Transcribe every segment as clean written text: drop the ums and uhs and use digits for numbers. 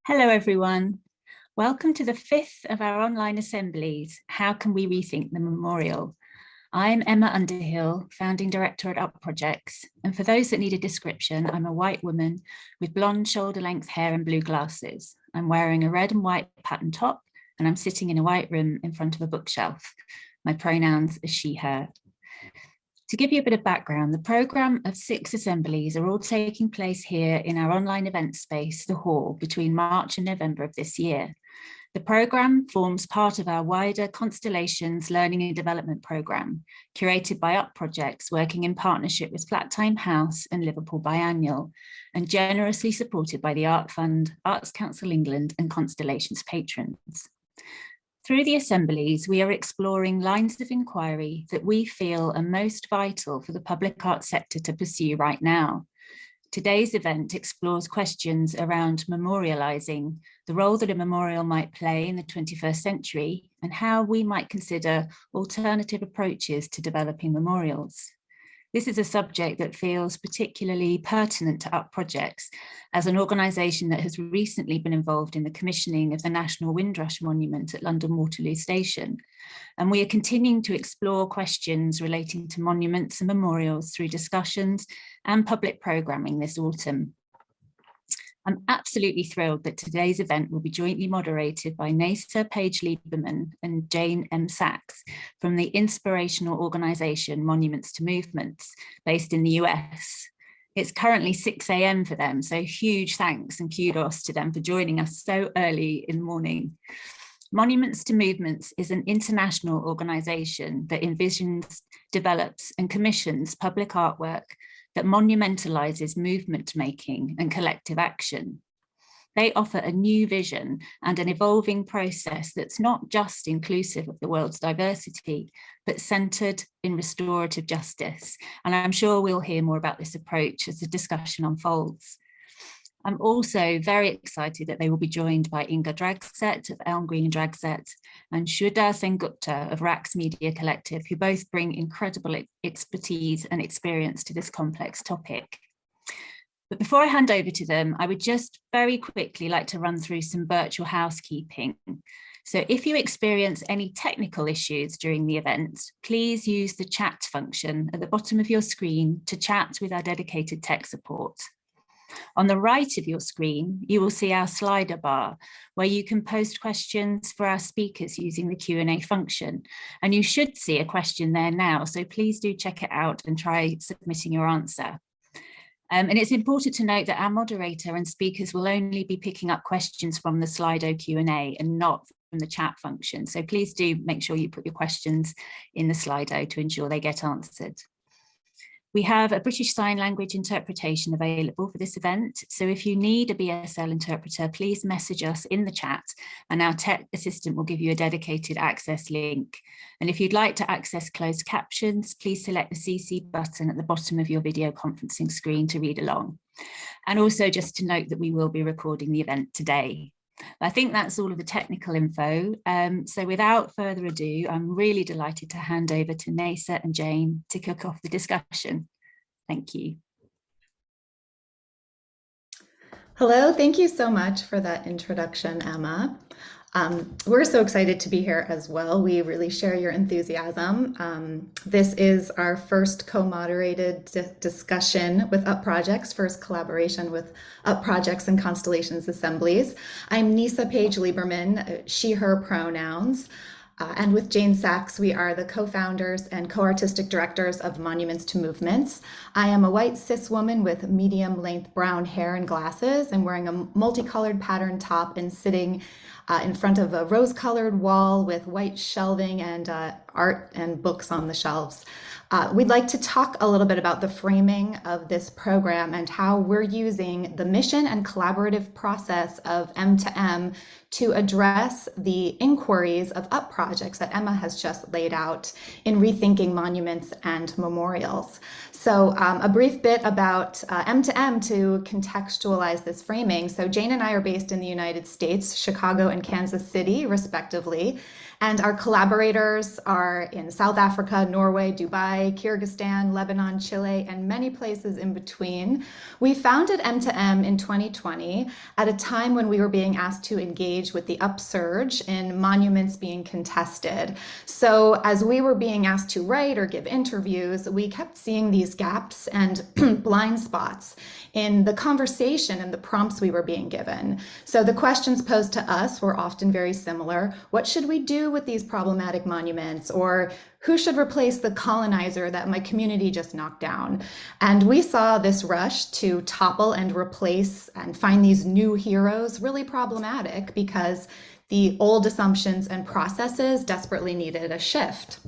Hello, everyone. Welcome to the fifth of our online assemblies, How Can We Rethink the Memorial? I'm Emma Underhill, founding director at Up Projects. And for those that need a description, I'm a white woman with blonde shoulder-length hair and blue glasses. I'm wearing a red and white pattern top, and I'm sitting in a white room in front of a bookshelf. My pronouns are she, her. To give you a bit of background, the programme of 6 assemblies are all taking place here in our online event space, The Hall, between March and November of this year. The programme forms part of our wider Constellations Learning and Development programme, curated by Up Projects, working in partnership with Flat Time House and Liverpool Biannual, and generously supported by the Art Fund, Arts Council England and Constellations patrons. Through the assemblies, we are exploring lines of inquiry that we feel are most vital for the public arts sector to pursue right now. Today's event explores questions around memorializing, the role that a memorial might play in the 21st century, and how we might consider alternative approaches to developing memorials. This is a subject that feels particularly pertinent to Up Projects as an organisation that has recently been involved in the commissioning of the National Windrush Monument at London Waterloo Station. And we are continuing to explore questions relating to monuments and memorials through discussions and public programming this autumn. I'm absolutely thrilled that today's event will be jointly moderated by Neysa Page-Lieberman and Jane M. Sachs from the inspirational organisation Monuments to Movements, based in the US. It's currently 6 a.m. for them, so huge thanks and kudos to them for joining us so early in the morning. Monuments to Movements is an international organisation that envisions, develops and commissions public artwork that monumentalizes movement making and collective action. They offer a new vision and an evolving process that's not just inclusive of the world's diversity, but centered in restorative justice. And I'm sure we'll hear more about this approach as the discussion unfolds. I'm also very excited that they will be joined by Untitled Dragset of Elmgreen Dragset and Shudha Sengupta of Raqs Media Collective, who both bring incredible expertise and experience to this complex topic. But before I hand over to them, I would just very quickly like to run through some virtual housekeeping. So if you experience any technical issues during the event, please use the chat function at the bottom of your screen to chat with our dedicated tech support. On the right of your screen, you will see our slider bar, where you can post questions for our speakers using the Q&A function. And you should see a question there now, so please do check it out and try submitting your answer. And it's important to note that our moderator and speakers will only be picking up questions from the Slido Q&A and not from the chat function. So please do make sure you put your questions in the Slido to ensure they get answered. We have a British Sign Language interpretation available for this event. So if you need a BSL interpreter, please message us in the chat and our tech assistant will give you a dedicated access link. And if you'd like to access closed captions, please select the CC button at the bottom of your video conferencing screen to read along. And also just to note that we will be recording the event today. I think that's all of the technical info. So without further ado, I'm really delighted to hand over to Neysa and Jane to kick off the discussion. Thank you. Hello, thank you so much for that introduction, Emma. We're so excited to be here as well. We really share your enthusiasm. This is our first co-moderated discussion with Up Projects, first collaboration with Up Projects and Constellations Assemblies. I'm Neysa Page-Lieberman, she, her pronouns. And with Jane Sachs, we are the co-founders and co-artistic directors of Monuments to Movements. I am a white cis woman with medium-length brown hair and glasses and wearing a multicolored pattern top and sitting in front of a rose-colored wall with white shelving and art and books on the shelves. We'd like to talk a little bit about the framing of this program and how we're using the mission and collaborative process of M2M to address the inquiries of Up Projects that Emma has just laid out in rethinking monuments and memorials. So a brief bit about M2M to contextualize this framing. So Jane and I are based in the United States, Chicago and Kansas City, respectively. And our collaborators are in South Africa, Norway, Dubai, Kyrgyzstan, Lebanon, Chile, and many places in between. We founded M2M in 2020 at a time when we were being asked to engage with the upsurge in monuments being contested. So as we were being asked to write or give interviews, we kept seeing these gaps and blind spots in the conversation and the prompts we were being given. So the questions posed to us were often very similar. What should we do with these problematic monuments? Or who should replace the colonizer that my community just knocked down? And we saw this rush to topple and replace and find these new heroes really problematic because the old assumptions and processes desperately needed a shift.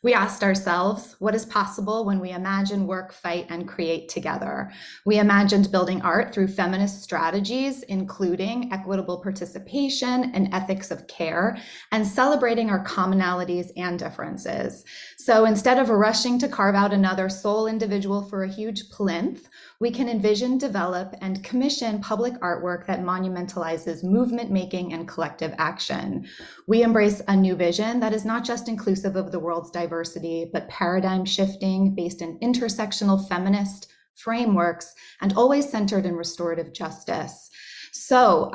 We asked ourselves, what is possible when we imagine, work, fight, and create together? We imagined building art through feminist strategies, including equitable participation and ethics of care, and celebrating our commonalities and differences. So instead of rushing to carve out another sole individual for a huge plinth, we can envision, develop, and commission public artwork that monumentalizes movement making and collective action. We embrace a new vision that is not just inclusive of the world's diversity, but paradigm shifting based in intersectional feminist frameworks and always centered in restorative justice. So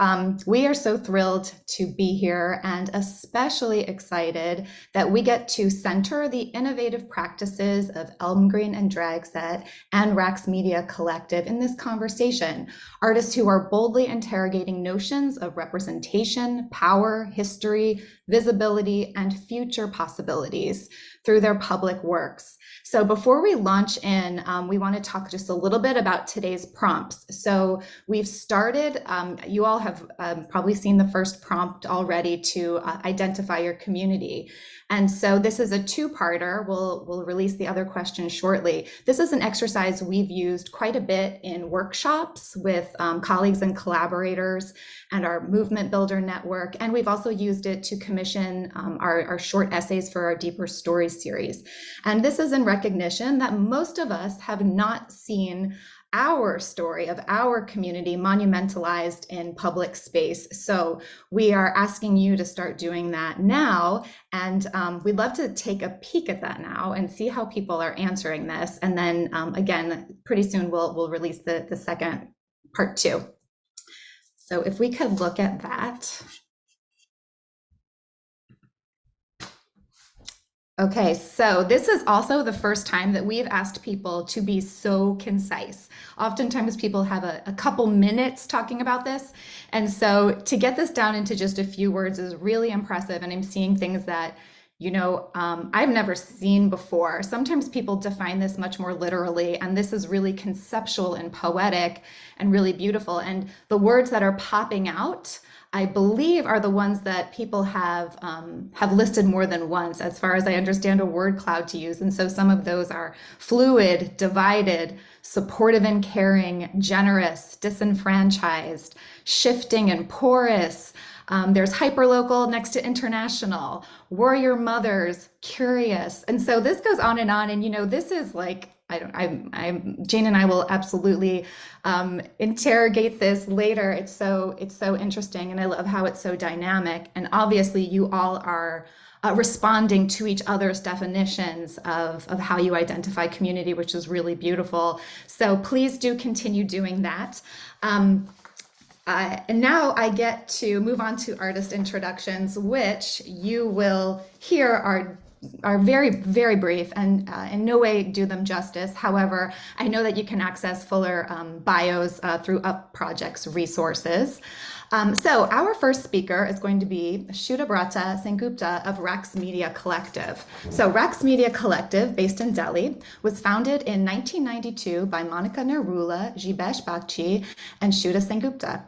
we are so thrilled to be here and especially excited that we get to center the innovative practices of Elmgreen Dragset and Raqs Media Collective in this conversation. Artists who are boldly interrogating notions of representation, power, history, visibility, and future possibilities through their public works. So before we launch in, we want to talk just a little bit about today's prompts. So we've started, you all have probably seen the first prompt already to identify your community. And so this is a two-parter. We'll release the other question shortly. This is an exercise we've used quite a bit in workshops with colleagues and collaborators and our Movement Builder network. And we've also used it to commission our short essays for our Deeper Stories series. And this is in recognition that most of us have not seen our story of our community monumentalized in public space. So we are asking you to start doing that now. And we'd love to take a peek at that now and see how people are answering this. And then again, pretty soon we'll release the second part two. So if we could look at that. Okay, so this is also the first time that we've asked people to be so concise. Oftentimes people have a couple minutes talking about this. And so to get this down into just a few words is really impressive. And I'm seeing things that, you know, I've never seen before. Sometimes people define this much more literally, and this is really conceptual and poetic and really beautiful. And the words that are popping out, I believe, are the ones that people have listed more than once, as far as I understand a word cloud to use. And so some of those are fluid, divided, supportive and caring, generous, disenfranchised, shifting and porous. There's hyperlocal next to international, warrior mothers, curious. And so this goes on. And, you know, this is like, Jane and I will absolutely interrogate this later. It's so interesting, and I love how it's so dynamic. And obviously, you all are responding to each other's definitions of how you identify community, which is really beautiful. So please do continue doing that. And now I get to move on to artist introductions, which you will hear are very, very brief and in no way do them justice. However, I know that you can access fuller bios through Up Project's resources. So our first speaker is going to be Shudabrata Sengupta of Raqs Media Collective. So Raqs Media Collective, based in Delhi, was founded in 1992 by Monica Nerula, Jibesh Bagchi, and Shuda Sengupta.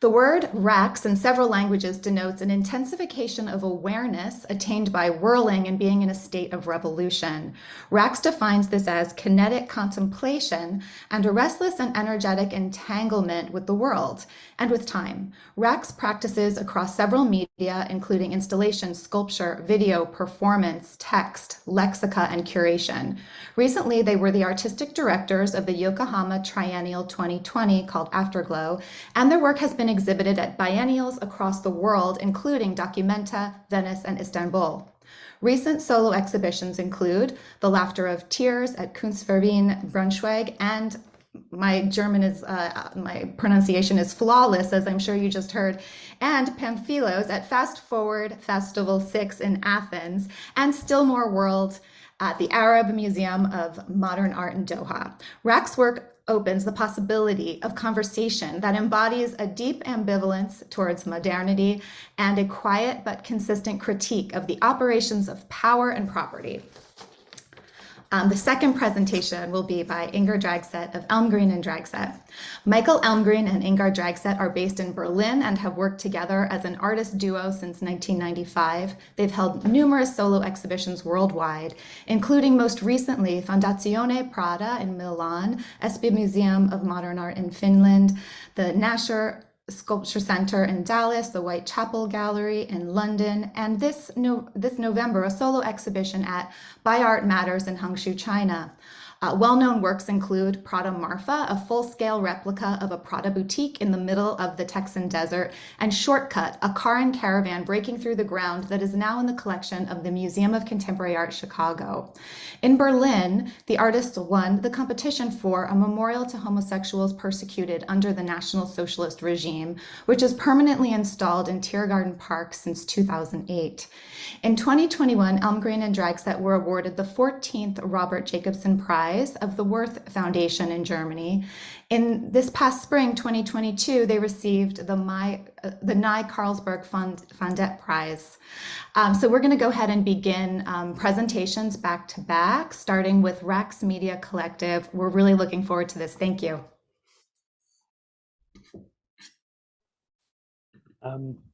The word Raqs in several languages denotes an intensification of awareness attained by whirling and being in a state of revolution. Raqs defines this as kinetic contemplation and a restless and energetic entanglement with the world and with time. Raqs practices across several media, including installation, sculpture, video, performance, text, lexica, and curation. Recently, they were the artistic directors of the Yokohama Triennial 2020 called Afterglow, and their work has been been exhibited at biennials across the world, including Documenta, Venice, and Istanbul. Recent solo exhibitions include The Laughter of Tears at Kunstverein Braunschweig, and my German is, my pronunciation is flawless, as I'm sure you just heard, and Pamphilos at Fast Forward Festival 6 in Athens, and Still More World at the Arab Museum of Modern Art in Doha. Raqs' work opens the possibility of conversation that embodies a deep ambivalence towards modernity and a quiet but consistent critique of the operations of power and property. The second presentation will be by Ingar Dragset of Elmgreen Dragset. Michael Elmgreen and Ingar Dragset are based in Berlin and have worked together as an artist duo since 1995. They've held numerous solo exhibitions worldwide, including most recently Fondazione Prada in Milan, SB Museum of Modern Art in Finland, the Nasher Sculpture Center in Dallas, the Whitechapel Gallery in London, and this November, a solo exhibition at By Art Matters in Hangzhou, China. Well-known works include Prada Marfa, a full-scale replica of a Prada boutique in the middle of the Texan desert, and Shortcut, a car and caravan breaking through the ground that is now in the collection of the Museum of Contemporary Art, Chicago. In Berlin, the artists won the competition for a memorial to homosexuals persecuted under the National Socialist regime, which is permanently installed in Tiergarten Park since 2008. In 2021, Elmgreen and Dragset were awarded the 14th Robert Jacobson Prize of the Worth Foundation in Germany. In this past spring, 2022, they received the Nye Carlsberg Fondet Prize. So we're going to go ahead and begin presentations back to back, starting with Raqs Media Collective. We're really looking forward to this. Thank you.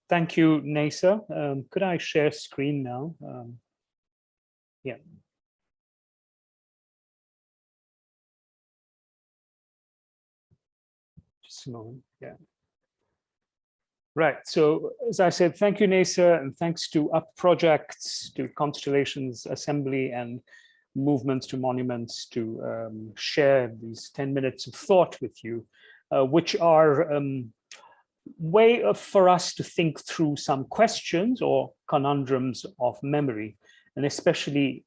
Thank you, Neysa. Could I share screen now? Yeah. Just a moment. Yeah. Right. So, as I said, thank you, Neysa, and thanks to Up Projects, to Constellations Assembly, and Movements to Monuments to share these 10 minutes of thought with you, which are way for us to think through some questions or conundrums of memory, and especially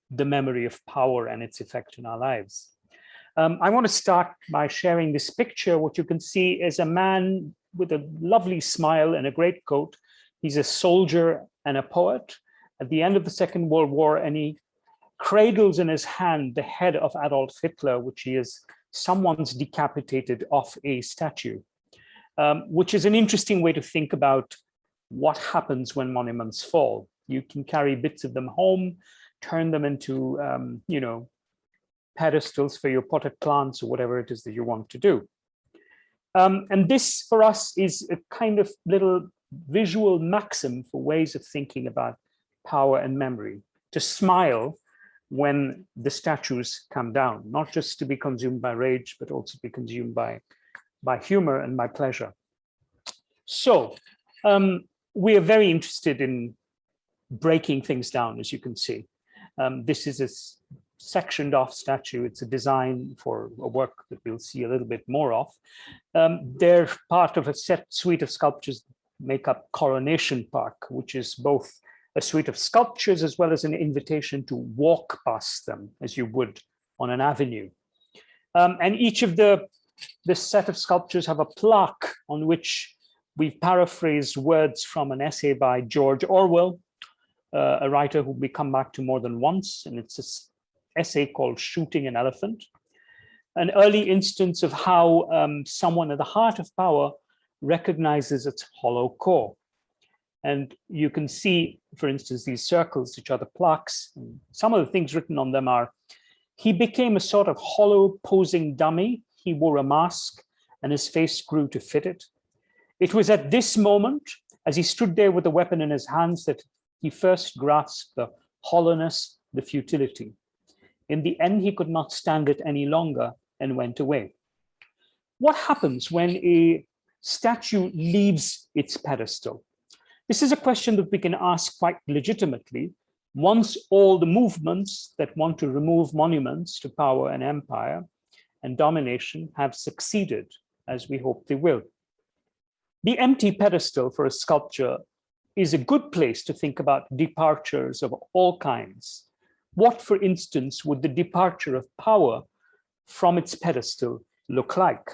the memory of power and its effect in our lives. I want to start by sharing this picture. What you can see is a man with a lovely smile and a great coat. He's a soldier and a poet at the end of the Second World War, and he cradles in his hand the head of Adolf Hitler, which he is someone's decapitated off a statue. Which is an interesting way to think about what happens when monuments fall. You can carry bits of them home, turn them into, you know, pedestals for your potted plants or whatever it is that you want to do. And this, for us, is a kind of little visual maxim for ways of thinking about power and memory. To smile when the statues come down, not just to be consumed by rage, but also to be consumed by humor and by pleasure. So we are very interested in breaking things down, as you can see. This is a sectioned off statue. It's a design for a work that we'll see a little bit more of. They're part of a suite of sculptures that make up Coronation Park, which is both a suite of sculptures as well as an invitation to walk past them as you would on an avenue. And each of this set of sculptures have a plaque on which we've paraphrased words from an essay by George Orwell, a writer who we come back to more than once, and it's an essay called Shooting an Elephant, an early instance of how someone at the heart of power recognizes its hollow core. And you can see, for instance, these circles, which are the plaques. And some of the things written on them are, he became a sort of hollow posing dummy. He wore a mask and his face grew to fit it. It was at this moment, as he stood there with the weapon in his hands, that he first grasped the hollowness, the futility. In the end, he could not stand it any longer and went away. What happens when a statue leaves its pedestal? This is a question that we can ask quite legitimately once all the movements that want to remove monuments to power and empire and domination have succeeded, as we hope they will. The empty pedestal for a sculpture is a good place to think about departures of all kinds. What, for instance, would the departure of power from its pedestal look like?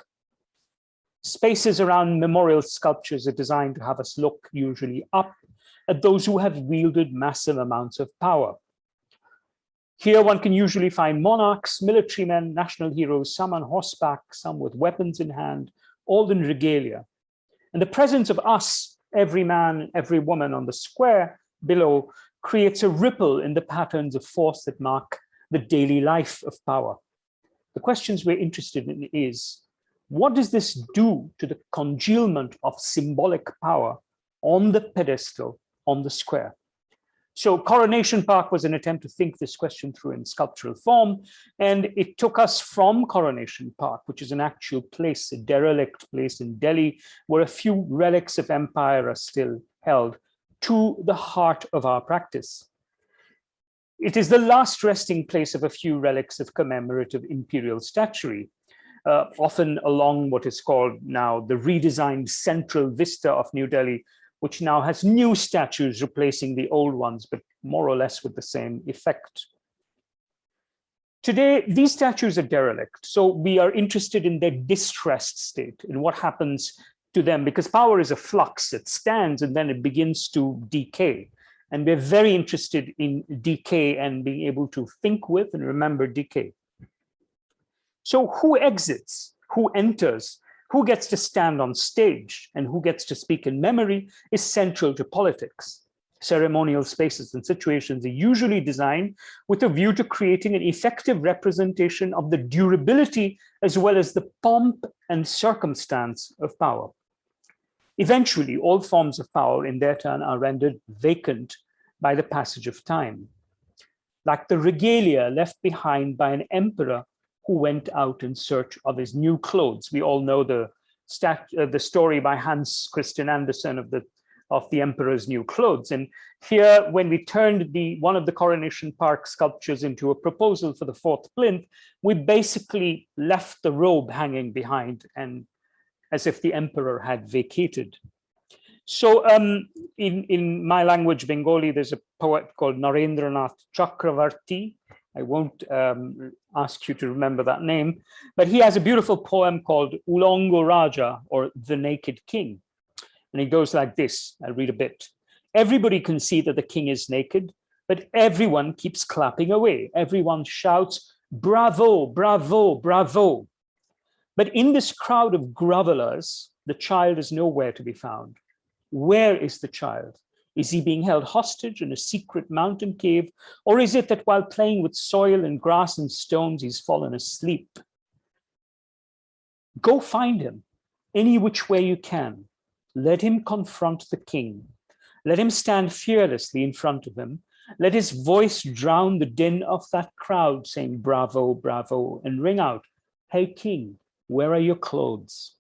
Spaces around memorial sculptures are designed to have us look usually up at those who have wielded massive amounts of power. Here one can usually find monarchs, military men, national heroes, some on horseback, some with weapons in hand, all in regalia. And the presence of us, every man, every woman on the square below, creates a ripple in the patterns of force that mark the daily life of power. The questions we're interested in is, what does this do to the congealment of symbolic power on the pedestal, on the square? So Coronation Park was an attempt to think this question through in sculptural form, and it took us from Coronation Park, which is an actual place, a derelict place in Delhi, where a few relics of empire are still held, to the heart of our practice. It is the last resting place of a few relics of commemorative imperial statuary, often along what is called now the redesigned central vista of New Delhi, which now has new statues replacing the old ones, but more or less with the same effect. Today, these statues are derelict, so we are interested in their distressed state, in what happens to them, because power is a flux. It stands and then it begins to decay. And we're very interested in decay and being able to think with and remember decay. So who exits, who enters, who gets to stand on stage, and who gets to speak in memory is central to politics. Ceremonial spaces and situations are usually designed with a view to creating an effective representation of the durability as well as the pomp and circumstance of power. Eventually, all forms of power in their turn are rendered vacant by the passage of time, like the regalia left behind by an emperor who went out in search of his new clothes. We all know the story by Hans Christian Andersen of the emperor's new clothes. And here, when we turned one of the Coronation Park sculptures into a proposal for the fourth plinth, we basically left the robe hanging behind, and as if the emperor had vacated. So in my language, Bengali, there's a poet called Narendranath Chakravarti. I won't ask you to remember that name, but he has a beautiful poem called Ulongo Raja, or The Naked King. And it goes like this, I'll read a bit. Everybody can see that the king is naked, but everyone keeps clapping away. Everyone shouts, bravo, bravo, bravo. But in this crowd of grovelers, the child is nowhere to be found. Where is the child? Is he being held hostage in a secret mountain cave? Or is it that while playing with soil and grass and stones, he's fallen asleep? Go find him any which way you can. Let him confront the king. Let him stand fearlessly in front of him. Let his voice drown the din of that crowd saying, bravo, bravo, and ring out, hey, king, where are your clothes?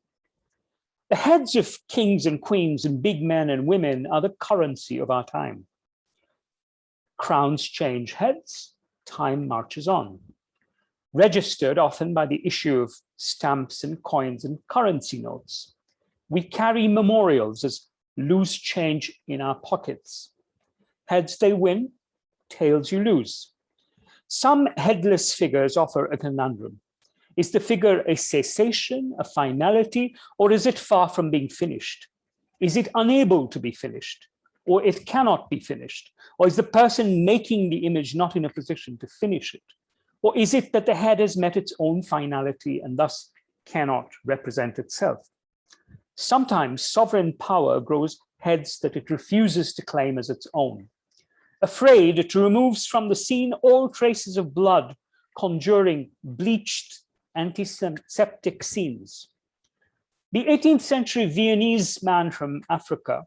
The heads of kings and queens and big men and women are the currency of our time. Crowns change heads, time marches on. Registered often by the issue of stamps and coins and currency notes. We carry memorials as loose change in our pockets. Heads they win, tails you lose. Some headless figures offer a conundrum. Is the figure a cessation, a finality, or is it far from being finished? Is it unable to be finished, or it cannot be finished? Or is the person making the image not in a position to finish it? Or is it that the head has met its own finality and thus cannot represent itself? Sometimes sovereign power grows heads that it refuses to claim as its own. Afraid, it removes from the scene all traces of blood, conjuring bleached antiseptic scenes. The 18th century Viennese man from Africa,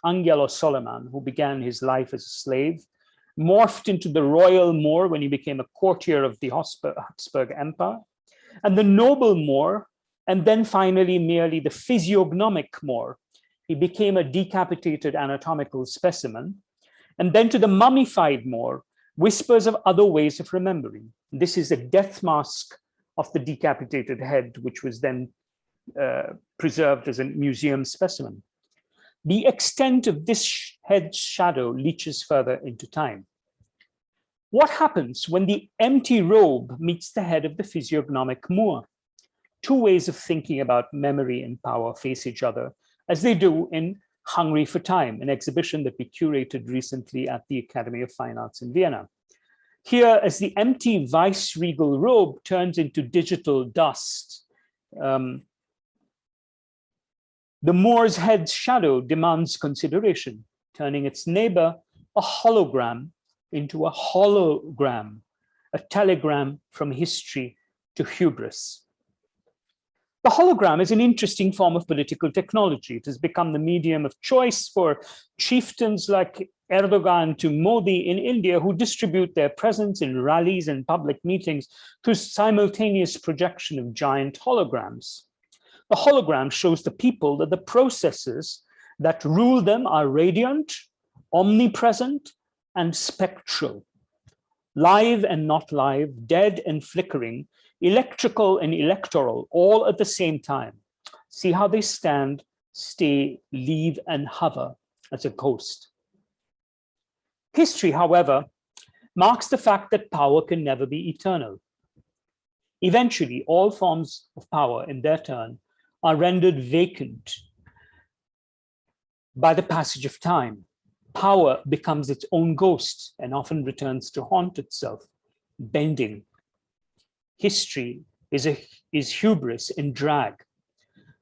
Angelo Soliman, who began his life as a slave, morphed into the royal Moor when he became a courtier of the Habsburg Empire, and the noble Moor, and then finally merely the physiognomic Moor. He became a decapitated anatomical specimen, and then to the mummified Moor, whispers of other ways of remembering. This is a death mask of the decapitated head, which was then preserved as a museum specimen. the extent of this head's shadow leaches further into time. What happens when the empty robe meets the head of the physiognomic Moor? Two ways of thinking about memory and power face each other, as they do in Hungry for Time, an exhibition that we curated recently at the Academy of Fine Arts in Vienna. Here, as the empty vice-regal robe turns into digital dust, the Moor's head's shadow demands consideration, turning its neighbor, a hologram, into a hologram, a telegram from history to hubris. The hologram is an interesting form of political technology. It has become the medium of choice for chieftains like Erdogan to Modi in India, who distribute their presence in rallies and public meetings through simultaneous projection of giant holograms. The hologram shows the people that the processes that rule them are radiant, omnipresent, and spectral, live and not live, dead and flickering, electrical and electoral, all at the same time. See how they stand, stay, leave, and hover as a ghost. History, however, marks the fact that power can never be eternal. Eventually, all forms of power, in their turn, are rendered vacant by the passage of time. Power becomes its own ghost and often returns to haunt itself, bending. History is hubris in drag.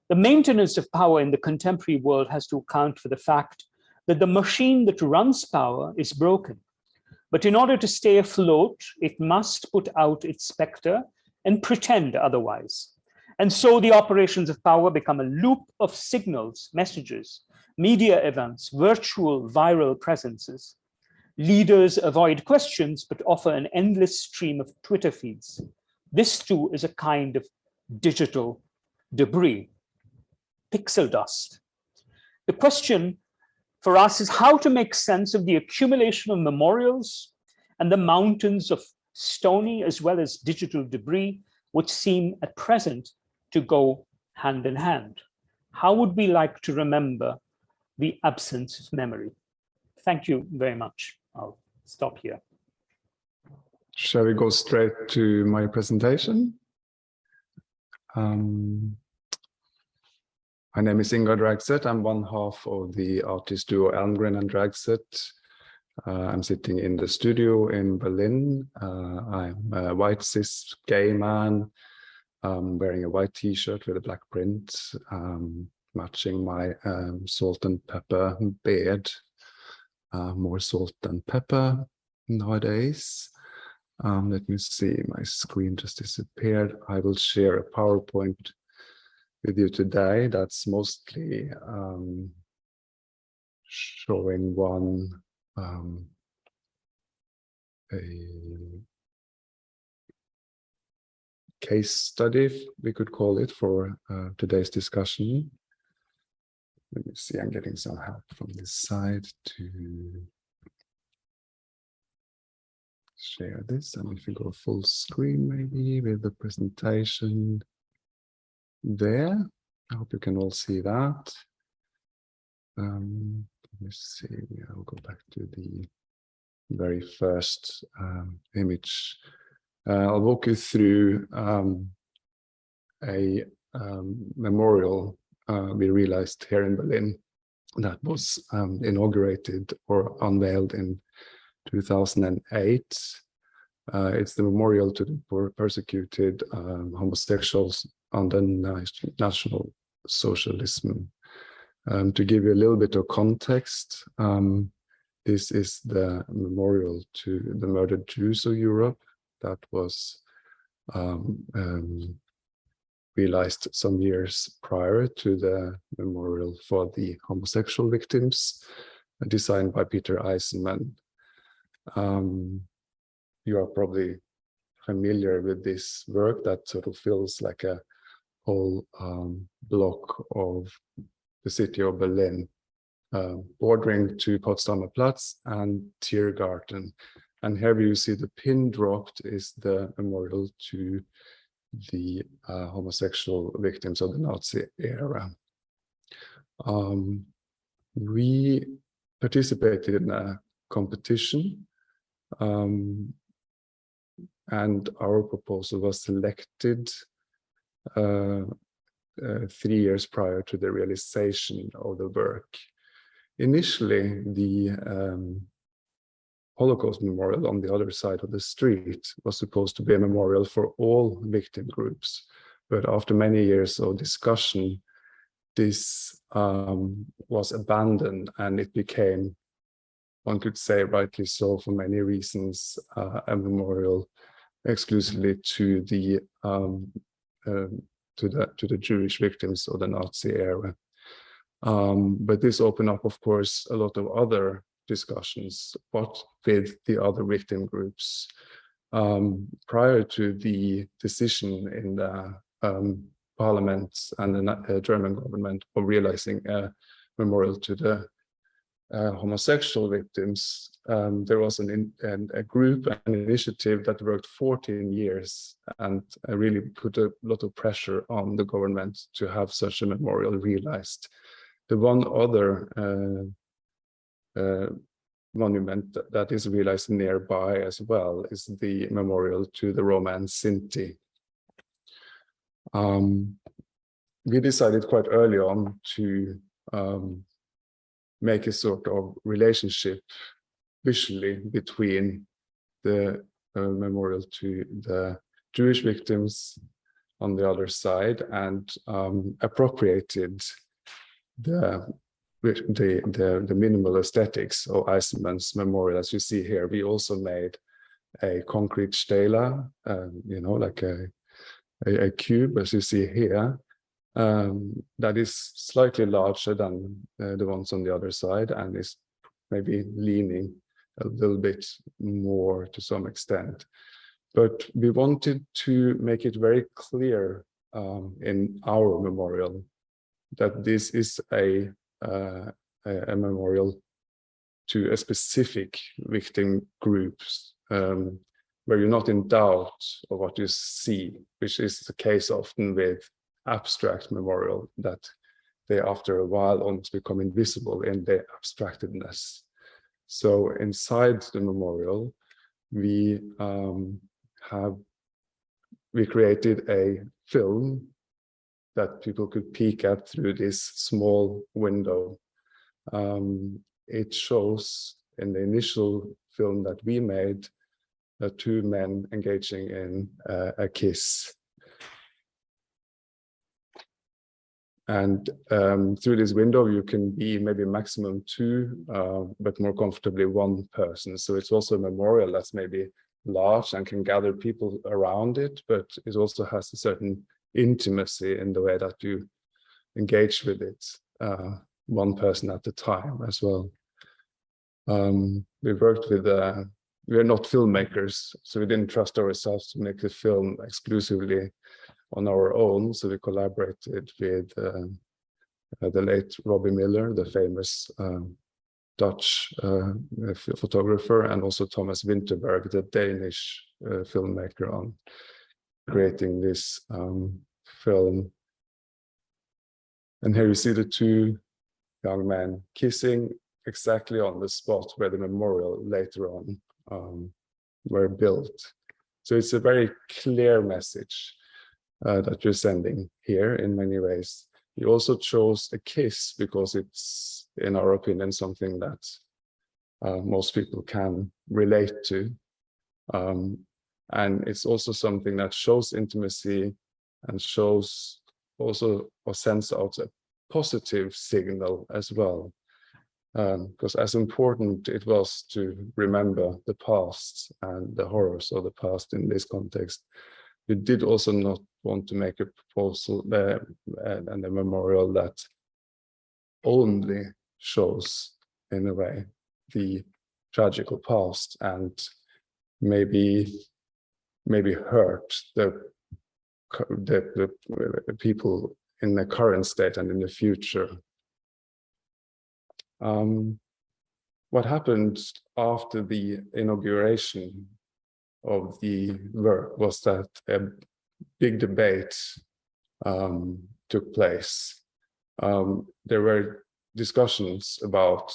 The maintenance of power in the contemporary world has to account for the fact that the machine that runs power is broken. But in order to stay afloat, it must put out its specter and pretend otherwise. And so the operations of power become a loop of signals, messages, media events, virtual viral presences. Leaders avoid questions, but offer an endless stream of Twitter feeds. This too is a kind of digital debris, pixel dust. The question for us is how to make sense of the accumulation of memorials and the mountains of stony as well as digital debris, which seem at present to go hand in hand. How would we like to remember the absence of memory? Thank you very much. I'll stop here. Shall we go straight to my presentation? My name is Untitled Dragset. I'm one half of the artist duo Elmgreen Dragset. I'm sitting in the studio in Berlin. I'm a white cis gay man, wearing a white t-shirt with a black print, matching my salt and pepper beard. More salt than pepper nowadays. Let me see, my screen just disappeared. I will share a PowerPoint with you today that's mostly showing a case study, we could call it, for today's discussion. Let me see, I'm getting some help from this side to share this. And if you go full screen, maybe with the presentation there, I hope you can all see that. Let me see, I'll go back to the very first image. I'll walk you through a memorial we realized here in Berlin that was inaugurated or unveiled in 2008. It's the memorial to the persecuted homosexuals under National Socialism. To give you a little bit of context, this is the memorial to the murdered Jews of Europe that was realized some years prior to the memorial for the homosexual victims, designed by Peter Eisenman. You are probably familiar with this work that sort of feels like a whole block of the city of Berlin, bordering to Potsdamer Platz and Tiergarten. And here you see the pin dropped is the memorial to the homosexual victims of the Nazi era. We participated in a competition, and our proposal was selected 3 years prior to the realization of the work. Initially, the Holocaust Memorial on the other side of the street was supposed to be a memorial for all victim groups. But after many years of discussion, this was abandoned, and it became, one could say rightly so for many reasons, a memorial exclusively to the Jewish victims of the Nazi era. But this opened up, of course, a lot of other discussions. What with the other victim groups? Prior to the decision in the Parliament and the German government of realizing a memorial to the homosexual victims, there was a group, an initiative that worked 14 years and really put a lot of pressure on the government to have such a memorial realized. The one other monument that is realized nearby as well is the memorial to the Roman Sinti. We decided quite early on to make a sort of relationship visually between the memorial to the Jewish victims on the other side, and appropriated the minimal aesthetics of Eisenman's memorial. As you see here, we also made a concrete stela, like a cube, as you see here, that is slightly larger than the ones on the other side, and is maybe leaning a little bit more to some extent. But we wanted to make it very clear in our memorial that this is a memorial to a specific victim groups, where you're not in doubt of what you see, which is the case often with abstract memorial, that they after a while almost become invisible in their abstractedness. So inside the memorial, we created a film that people could peek at through this small window. It shows, in the initial film that we made, two men engaging in a kiss. And through this window, you can be maybe maximum 2, but more comfortably 1 person. So it's also a memorial that's maybe large and can gather people around it, but it also has a certain intimacy in the way that you engage with it, 1 person at a time as well. We worked with, we are not filmmakers, so we didn't trust ourselves to make the film exclusively on our own. So we collaborated with the late Robbie Miller, the famous Dutch photographer, and also Thomas Winterberg, the Danish filmmaker, on creating this film. And here you see the 2 young men kissing exactly on the spot where the memorial later on were built. So it's a very clear message that you're sending here in many ways. You also chose a kiss because it's, in our opinion, something that most people can relate to. And it's also something that shows intimacy and shows also or sends out a positive signal as well. Because as important it was to remember the past and the horrors of the past in this context, we did also not want to make a proposal and a memorial that only shows, in a way, the tragical past and maybe hurt the people in the current state and in the future. What happened after the inauguration of the work was that a big debate took place. There were discussions about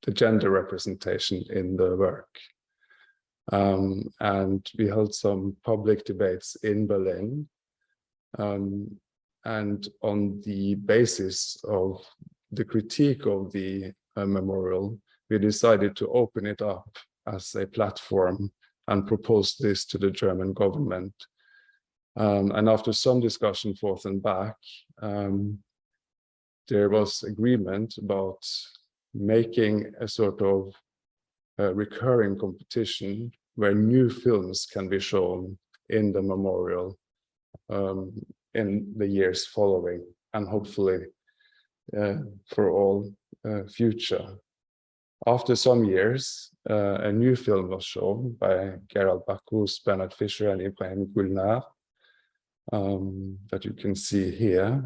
the gender representation in the work. And we held some public debates in Berlin. And on the basis of the critique of the memorial, we decided to open it up as a platform and propose this to the German government. And after some discussion forth and back, there was agreement about making a sort of recurring competition where new films can be shown in the memorial in the years following, and hopefully for all future. After some years, a new film was shown by Gerald Bacchus, Bernard Fischer, and Ibrahim Gulnar that you can see here.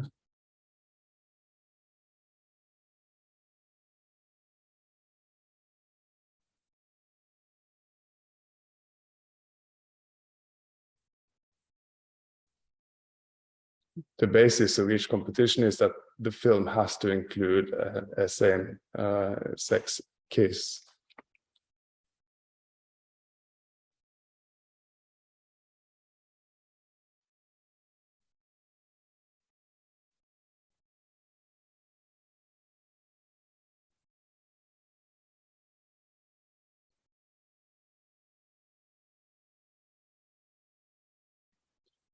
The basis of each competition is that the film has to include a same-sex kiss.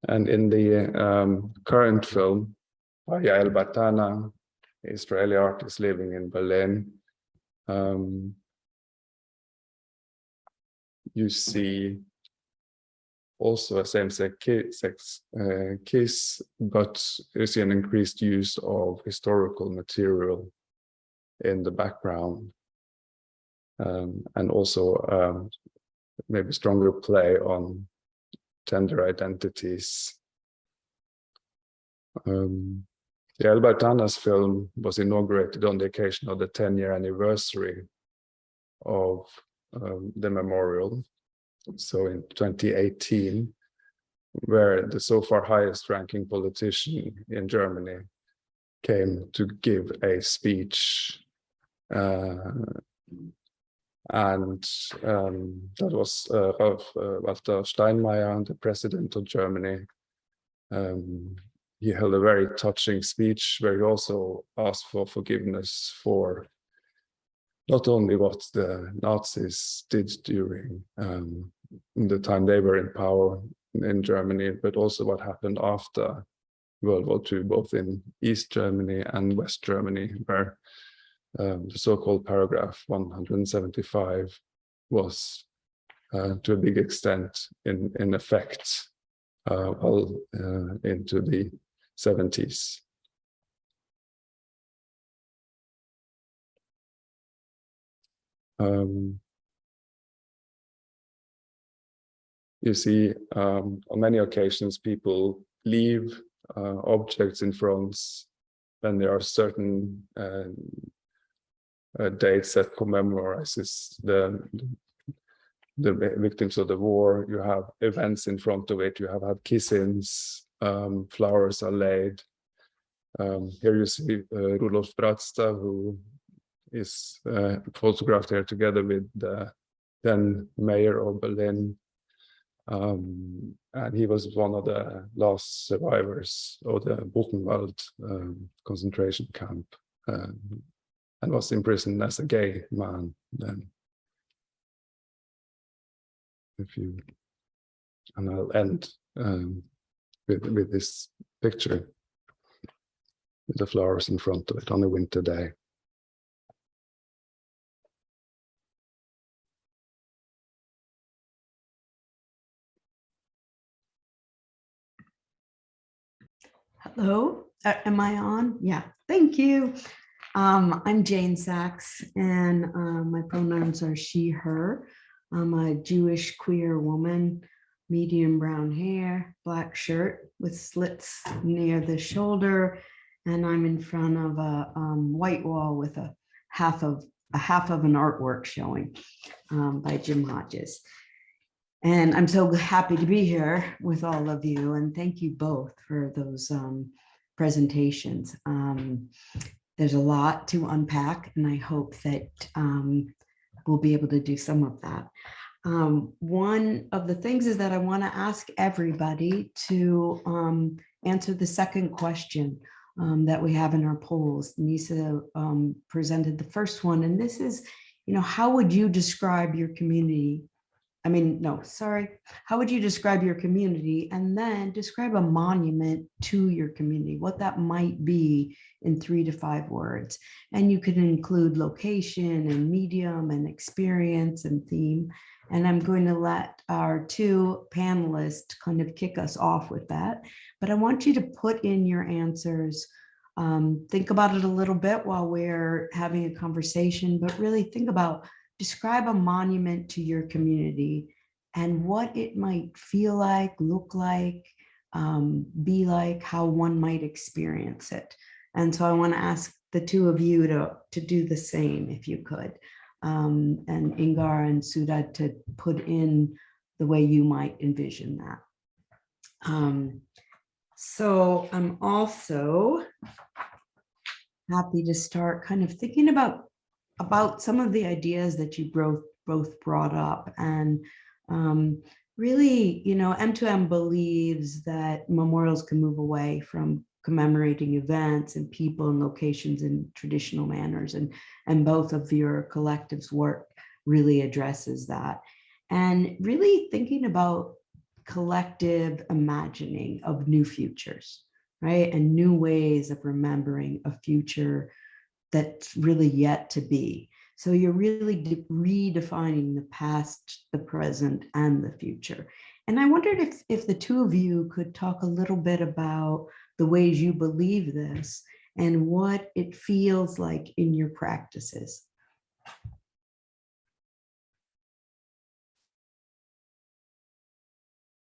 And in the current film by Yael Batana, Israeli artist living in Berlin, you see also a same-sex kiss, but you see an increased use of historical material in the background, and also maybe stronger play on gender identities. Yael Batana's film was inaugurated on the occasion of the 10-year anniversary of the memorial, so in 2018, where the so far highest ranking politician in Germany came to give a speech, and that was Walter Steinmeier, the president of Germany. He held a very touching speech where he also asked for forgiveness for not only what the Nazis did during the time they were in power in Germany, but also what happened after World War II, both in East Germany and West Germany, where the so-called paragraph 175 was to a big extent in effect all into the 70s. You see, on many occasions, people leave objects in fronts when there are certain dates that commemorizes the victims of the war. You have events in front of it. You have had kiss-ins, flowers are laid. Here you see Rudolf Bratsta, who is photographed here together with the then mayor of Berlin. And he was one of the last survivors of the Buchenwald concentration camp, and was imprisoned as a gay man then. And I'll end with this picture with the flowers in front of it on a winter day. Hello, am I on? Yeah, thank you. I'm Jane Sachs, and my pronouns are she, her. I'm a Jewish queer woman, medium brown hair, black shirt with slits near the shoulder, and I'm in front of a white wall with a half of an artwork showing by Jim Hodges. And I'm so happy to be here with all of you, and thank you both for those presentations. there's a lot to unpack, and I hope that we'll be able to do some of that. One of the things is that I want to ask everybody to answer the second question that we have in our polls. Neysa presented the first one, and this is, how would you describe your community? How would you describe your community, and then describe a monument to your community, what that might be in 3 to 5 words. And you could include location and medium and experience and theme. And I'm going to let our 2 panelists kind of kick us off with that. But I want you to put in your answers. Think about it a little bit while we're having a conversation, but really think about, describe a monument to your community and what it might feel like, look like, be like, how one might experience it. And so I want to ask the 2 of you to do the same, if you could. And Ingar and Sudha to put in the way you might envision that. So I'm also happy to start kind of thinking about some of the ideas that you both brought up. And really, M2M believes that memorials can move away from commemorating events and people and locations in traditional manners. And both of your collectives' work really addresses that. And really thinking about collective imagining of new futures, right? And new ways of remembering a future that's really yet to be. So you're really redefining the past, the present, and the future. And I wondered if the 2 of you could talk a little bit about the ways you believe this and what it feels like in your practices.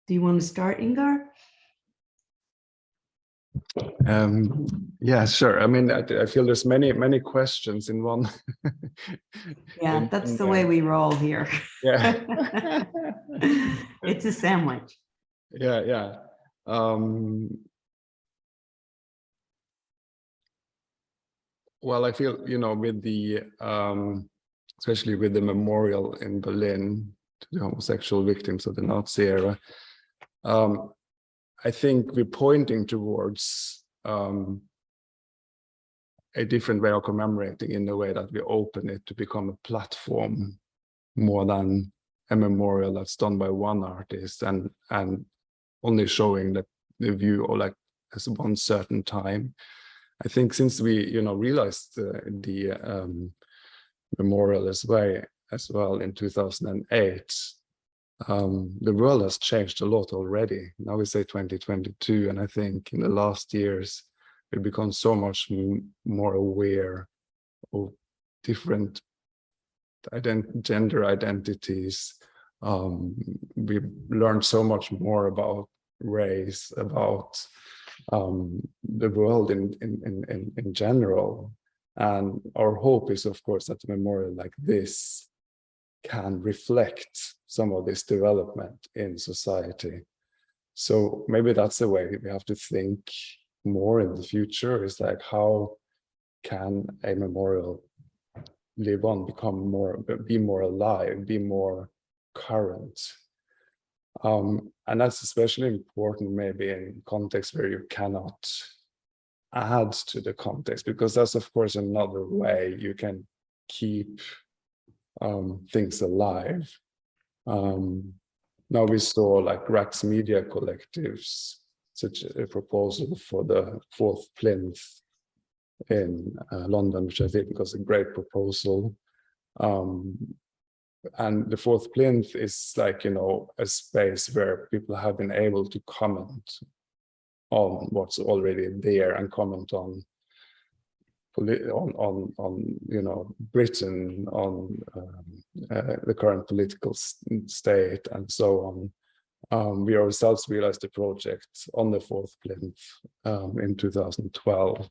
Do you want to start, Ingar? Yeah, sure. I mean, I feel there's many questions in one. Yeah, that's the way we roll here. Yeah. It's a sandwich. Yeah. Well, I feel, with the, especially with the memorial in Berlin to the homosexual victims of the Nazi era, I think we're pointing towards a different way of commemorating, in the way that we open it to become a platform more than a memorial that's done by one artist and only showing that the view or like as one certain time. I think since we realized the memorial as well in 2008, the world has changed a lot already. Now we say 2022, and I think in the last years we've become so much more aware of different gender identities. We've learned so much more about race, about the world in general. And our hope is, of course, that a memorial like this can reflect some of this development in society. So maybe that's the way we have to think more in the future, is like, how can a memorial live on, be more alive, be more current? And that's especially important maybe in contexts where you cannot add to the context, because that's of course another way you can keep things alive. Now we saw like Raqs Media Collectives, such a proposal for the 4th plinth in London, which I think was a great proposal. And the 4th plinth is like, a space where people have been able to comment on what's already there and comment on Britain, on the current political state, and so on. We ourselves realized the project on the 4th plinth in 2012,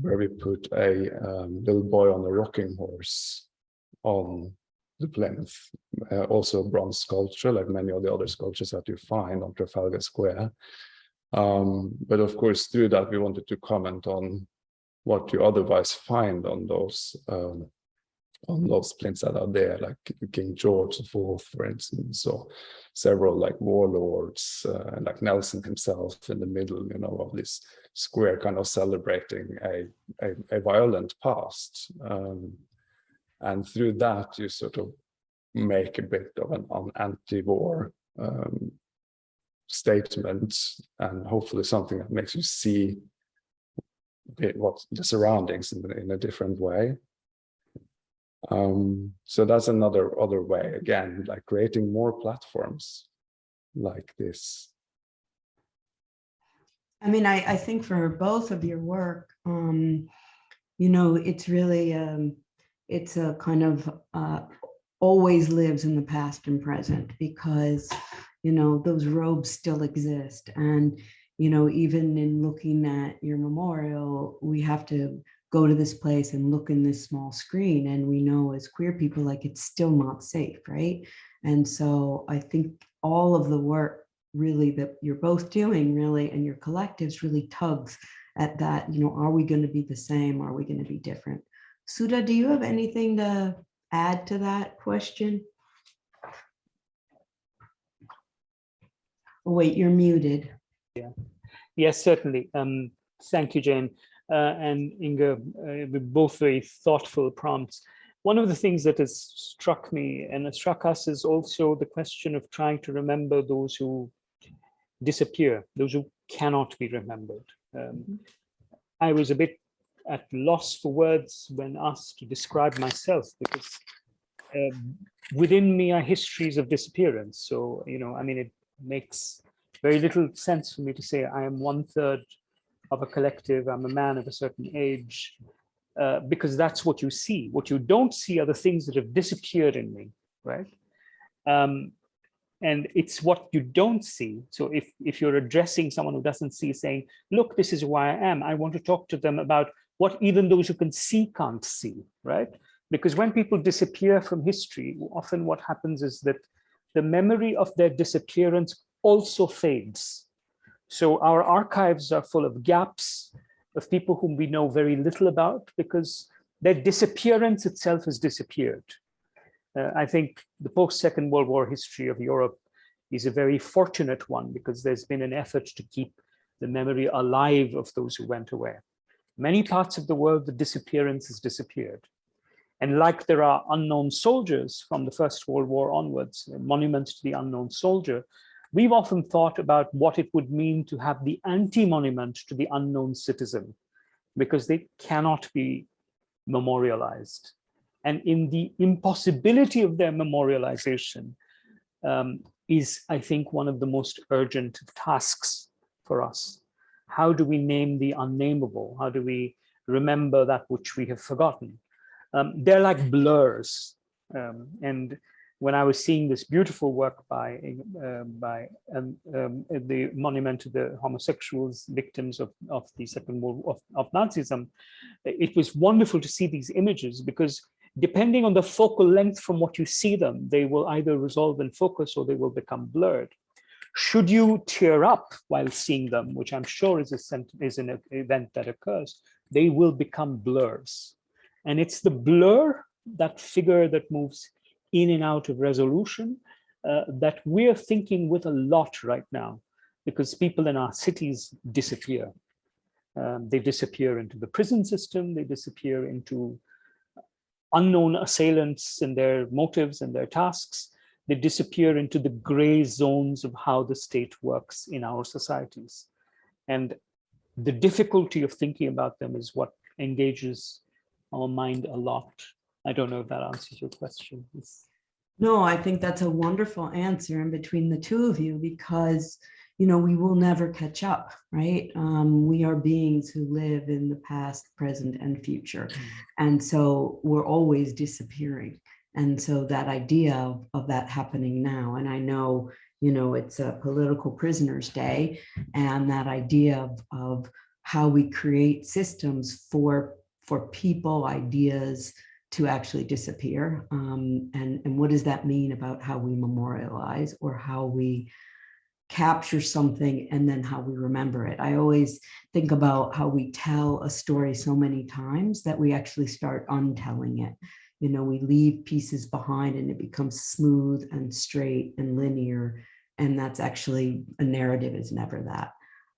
where we put a little boy on a rocking horse on the plinth, also a bronze sculpture, like many of the other sculptures that you find on Trafalgar Square. But of course, through that, we wanted to comment on what you otherwise find on those plinths that are there, like King George IV, for instance, or several like warlords, like Nelson himself in the middle, you know, of this square, kind of celebrating a violent past. And through that, you sort of make a bit of an anti-war statement, and hopefully something that makes you see what the surroundings in a different way. So that's other way, again, like creating more platforms like this. I mean, I think for both of your work, you know, it's really, it's a kind of always lives in the past and present, because, you know, those robes still exist. And, you know, even in looking at your memorial, we have to go to this place and look in this small screen. And we know as queer people, like, it's still not safe, right? And so I think all of the work really that you're both doing really, and your collectives really tugs at that, you know, are we going to be the same? Are we going to be different? Sudha, do you have anything to add to that question? Oh, wait, you're muted. Yeah. Yes, certainly. Thank you, Jane. And Inga, with both very thoughtful prompts. One of the things that has struck me and has struck us is also the question of trying to remember those who disappear, those who cannot be remembered. I was a bit at loss for words when asked to describe myself, because within me are histories of disappearance. So, you know, I mean, it makes very little sense for me to say I am 1/3 of a collective, I'm a man of a certain age, because that's what you see. What you don't see are the things that have disappeared in me, right? And it's what you don't see. So if you're addressing someone who doesn't see, saying, look, this is who I am, I want to talk to them about what even those who can see can't see, right? Because when people disappear from history, often what happens is that the memory of their disappearance also fades. So our archives are full of gaps of people whom we know very little about, because their disappearance itself has disappeared. I think the post-Second World War history of Europe is a very fortunate one, because there's been an effort to keep the memory alive of those who went away. Many parts of the world, the disappearance has disappeared. And like there are unknown soldiers from the First World War onwards, a monument to the unknown soldier, we've often thought about what it would mean to have the anti-monument to the unknown citizen, because they cannot be memorialized. And in the impossibility of their memorialization is, I think, one of the most urgent tasks for us. How do we name the unnameable? How do we remember that which we have forgotten? They're like blurs. And when I was seeing this beautiful work by the monument to the homosexuals, victims of the Second World War of Nazism, it was wonderful to see these images, because depending on the focal length from what you see them, they will either resolve in focus or they will become blurred. Should you tear up while seeing them, which I'm sure is an event that occurs, they will become blurs. And it's the blur, that figure that moves in and out of resolution, that we're thinking with a lot right now, because people in our cities disappear. They disappear into the prison system, they disappear into unknown assailants and their motives and their tasks. They disappear into the gray zones of how the state works in our societies. And the difficulty of thinking about them is what engages our mind a lot. I don't know if that answers your question. No, I think that's a wonderful answer in between the two of you, because, you know, we will never catch up, right? We are beings who live in the past, present, and future. And so we're always disappearing. And so that idea of that happening now, and I know, you know, it's a Political Prisoners Day, and that idea of how we create systems for people, ideas to actually disappear. And what does that mean about how we memorialize, or how we capture something and then how we remember it. I always think about how we tell a story so many times that we actually start untelling it. You know, we leave pieces behind and it becomes smooth and straight and linear. And that's actually, a narrative is never that.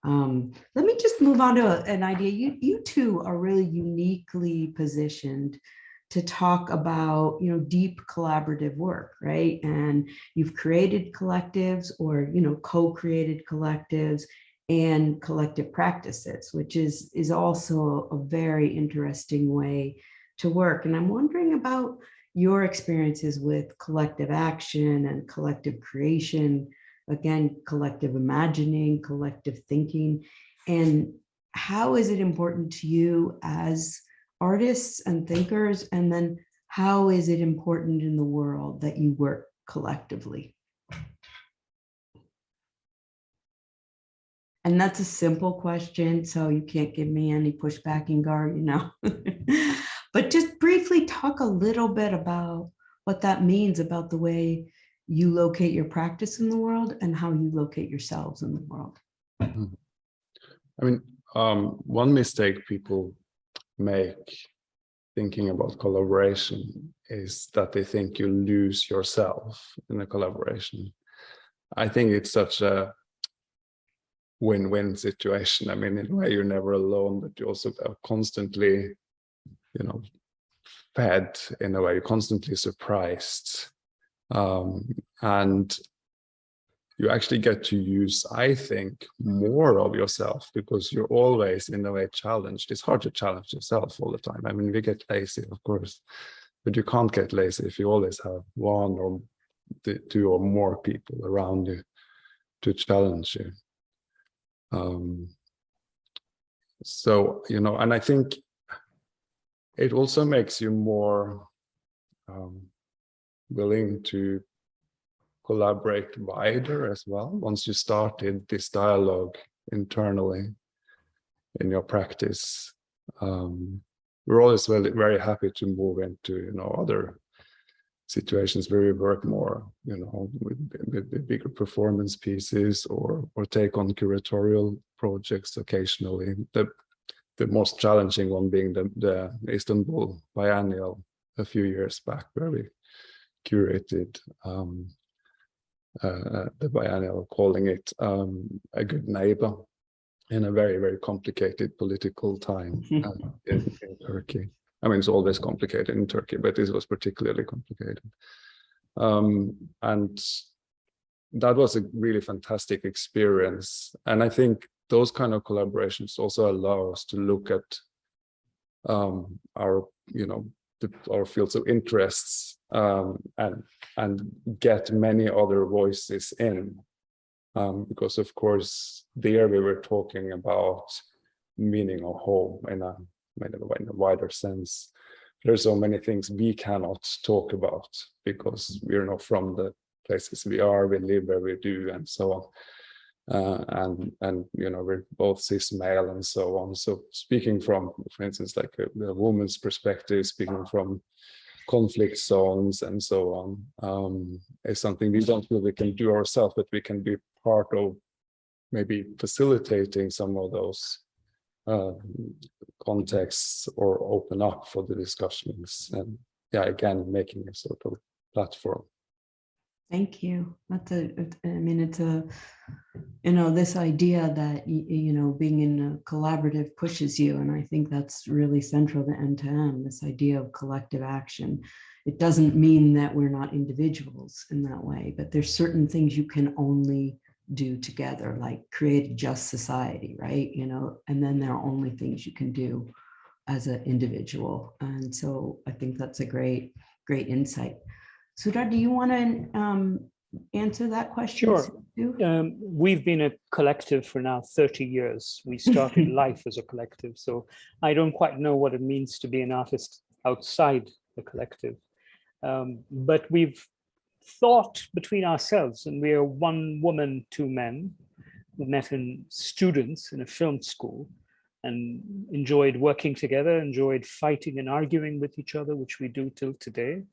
Let me just move on to an idea. You two are really uniquely positioned to talk about, you know, deep collaborative work, right? And you've created collectives or, you know, co-created collectives and collective practices, which is also a very interesting way to work. And I'm wondering about your experiences with collective action and collective creation, again, collective imagining, collective thinking, and how is it important to you as artists and thinkers, and then how is it important in the world that you work collectively? And that's a simple question, so you can't give me any pushback, Ingar, you know. But just briefly talk a little bit about what that means about the way you locate your practice in the world and how you locate yourselves in the world. I mean, one mistake people make thinking about collaboration is that they think you lose yourself in a collaboration. I think it's such a win-win situation. I mean, in a way, you're never alone, but you also are constantly, you know, fed in a way, you're constantly surprised. And you actually get to use, I think, more of yourself because you're always in a way challenged. It's hard to challenge yourself all the time. I mean, we get lazy, of course, but you can't get lazy if you always have one or two or more people around you to challenge you. So, you know, and I think it also makes you more willing to collaborate wider as well. Once you started this dialogue internally in your practice, we're always very happy to move into, you know, other situations where we work more, you know, with bigger performance pieces or take on curatorial projects occasionally. The most challenging one being the Istanbul Biennial a few years back, where we curated the biennial, calling it a good neighbor in a very, very complicated political time in Turkey. I mean, it's always complicated in Turkey, but this was particularly complicated. And that was a really fantastic experience. And I think those kind of collaborations also allow us to look at our, you know, our fields of interests and get many other voices in, because of course there we were talking about meaning of home in a wider sense. There's so many things we cannot talk about because we're not from the places we live where we do, and so on. And you know, we're both cis male and so on. So speaking from, for instance, like the woman's perspective, speaking from conflict zones and so on, is something we don't feel we can do ourselves, but we can be part of maybe facilitating some of those contexts or open up for the discussions, and yeah, again, making a sort of platform. Thank you. That's it's a, you know, this idea that, you know, being in a collaborative pushes you. And I think that's really central to end, this idea of collective action. It doesn't mean that we're not individuals in that way, but there's certain things you can only do together, like create a just society, right? You know, and then there are only things you can do as an individual. And so I think that's a great insight. Sudha, do you want to answer that question? Sure. We've been a collective for now 30 years. We started life as a collective. So I don't quite know what it means to be an artist outside the collective. But we've thought between ourselves, and we are one woman, two men who met in students in a film school and enjoyed working together, enjoyed fighting and arguing with each other, which we do till today.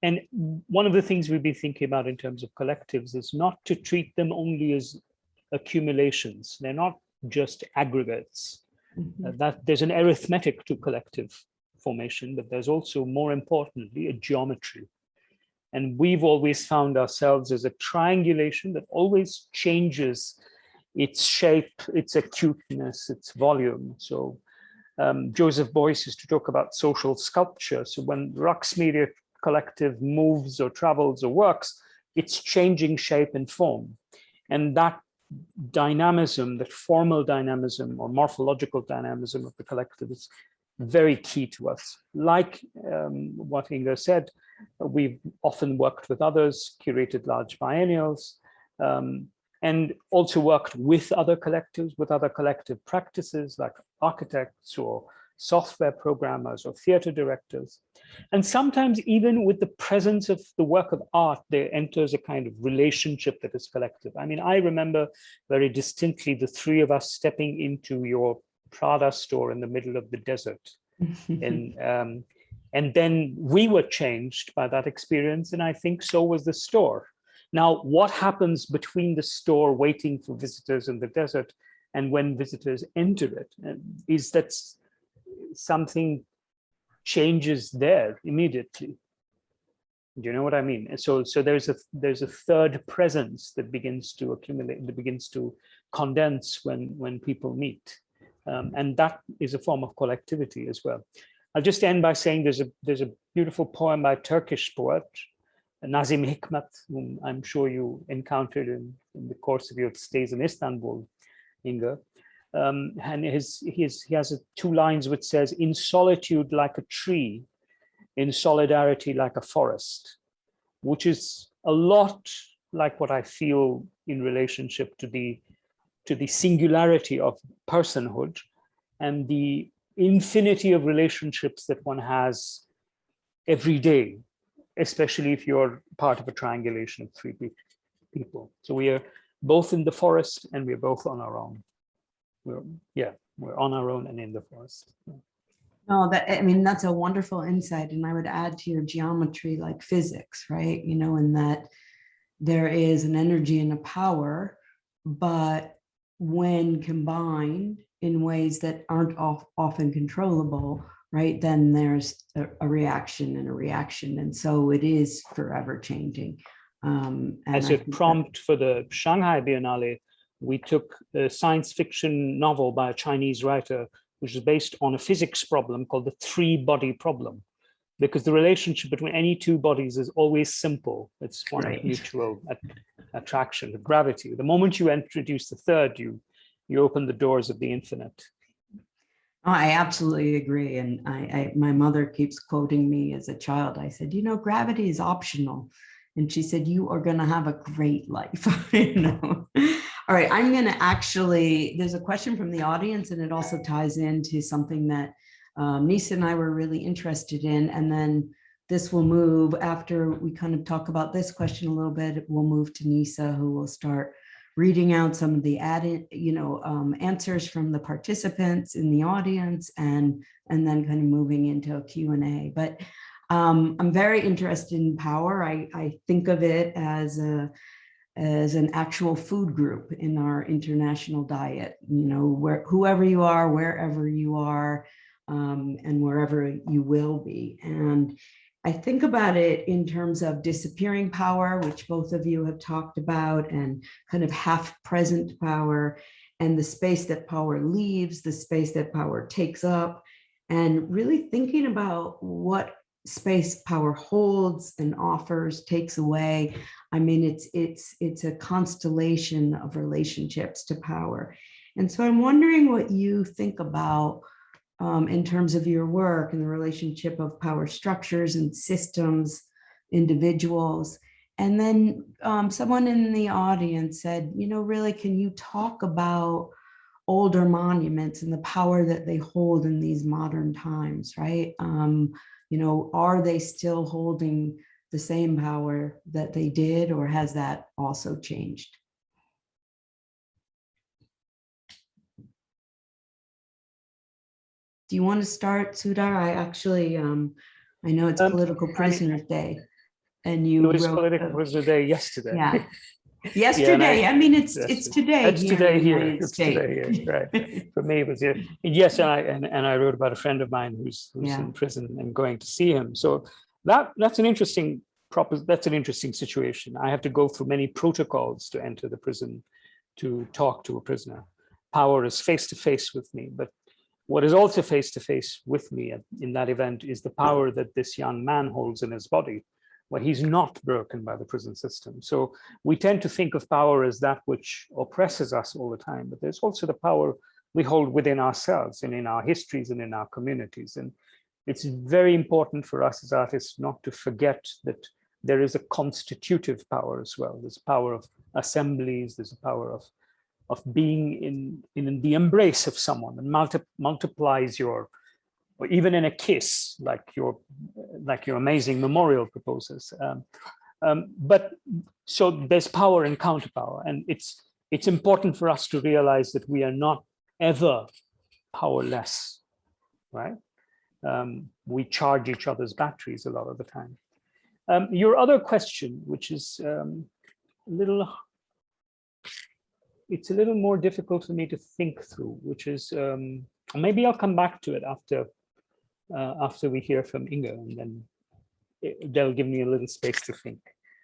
And one of the things we've been thinking about in terms of collectives is not to treat them only as accumulations. They're not just aggregates. That there's an arithmetic to collective formation, but there's also, more importantly, a geometry. And we've always found ourselves as a triangulation that always changes its shape, its acuteness, its volume. So Joseph Beuys used to talk about social sculpture. So when Raqs Media Collective moves or travels or works, it's changing shape and form. And that dynamism, that formal dynamism or morphological dynamism of the collective is very key to us. Like what Inga said, we've often worked with others, curated large biennials, and also worked with other collectives, with other collective practices like architects or software programmers or theater directors. And sometimes even with the presence of the work of art, there enters a kind of relationship that is collective. I mean, I remember very distinctly the three of us stepping into your Prada store in the middle of the desert. And then we were changed by that experience, and I think so was the store. Now, what happens between the store waiting for visitors in the desert and when visitors enter it is that something changes there immediately. Do you know what I mean? And so there's a third presence that begins to accumulate, that begins to condense when people meet, and that is a form of collectivity as well. I'll just end by saying there's a beautiful poem by a Turkish poet, Nazim Hikmet, whom I'm sure you encountered in the course of your stays in Istanbul, Inga. And he has two lines which says, "In solitude like a tree, in solidarity like a forest," which is a lot like what I feel in relationship to the singularity of personhood and the infinity of relationships that one has every day, especially if you're part of a triangulation of three people. So we are both in the forest and we're both on our own. We're on our own and in the forest. No, I mean, that's a wonderful insight. And I would add to your geometry, like physics, right? You know, in that there is an energy and a power, but when combined in ways that aren't often controllable, right, then there's a reaction and a reaction. And so it is forever changing. As a prompt for the Shanghai Biennale, we took a science fiction novel by a Chinese writer, which is based on a physics problem called the three-body problem, because the relationship between any two bodies is always simple. It's one of mutual attraction, gravity. The moment you introduce the third, you open the doors of the infinite. Oh, I absolutely agree. And my mother keeps quoting me as a child. I said, you know, gravity is optional. And she said, you are going to have a great life. You know? All right, I'm going to actually, there's a question from the audience, and it also ties into something that Neysa and I were really interested in. And then this will move, after we kind of talk about this question a little bit, we'll move to Neysa, who will start reading out some of the added, answers from the participants in the audience, and then kind of moving into a Q&A. But I'm very interested in power. I think of it as an actual food group in our international diet, you know, whoever you are, wherever you are, and wherever you will be. And I think about it in terms of disappearing power, which both of you have talked about, and kind of half present power, and the space that power leaves, the space that power takes up, and really thinking about what space power holds and offers, takes away. I mean, it's a constellation of relationships to power. And so I'm wondering what you think about in terms of your work and the relationship of power structures and systems, individuals. And then someone in the audience said, you know, really, can you talk about older monuments and the power that they hold in these modern times, right? You know, are they still holding the same power that they did, or has that also changed? Do you want to start, Sudhar? I actually, I know it's Political Prisoners Day. and you Louis wrote political prisoner day yesterday. yeah. Yesterday, I mean, it's today. It's here today in the here. United It's States. today here, right? For me, it was here. Yes, and I wrote about a friend of mine who's Yeah. in prison and going to see him. So that's an interesting situation. I have to go through many protocols to enter the prison, to talk to a prisoner. Power is face to face with me, but what is also face to face with me in that event is the power that this young man holds in his body, where he's not broken by the prison system. So we tend to think of power as that which oppresses us all the time, but there's also the power we hold within ourselves and in our histories and in our communities. And it's very important for us as artists not to forget that there is a constitutive power as well. There's power of assemblies, there's a power of being in the embrace of someone and multiplies your, or even in a kiss, like your amazing memorial proposes. But so there's power and counterpower, and it's important for us to realize that we are not ever powerless, right? We charge each other's batteries a lot of the time. Your other question, which is it's a little more difficult for me to think through, which is, maybe I'll come back to it after we hear from Inga, and then they'll give me a little space to think.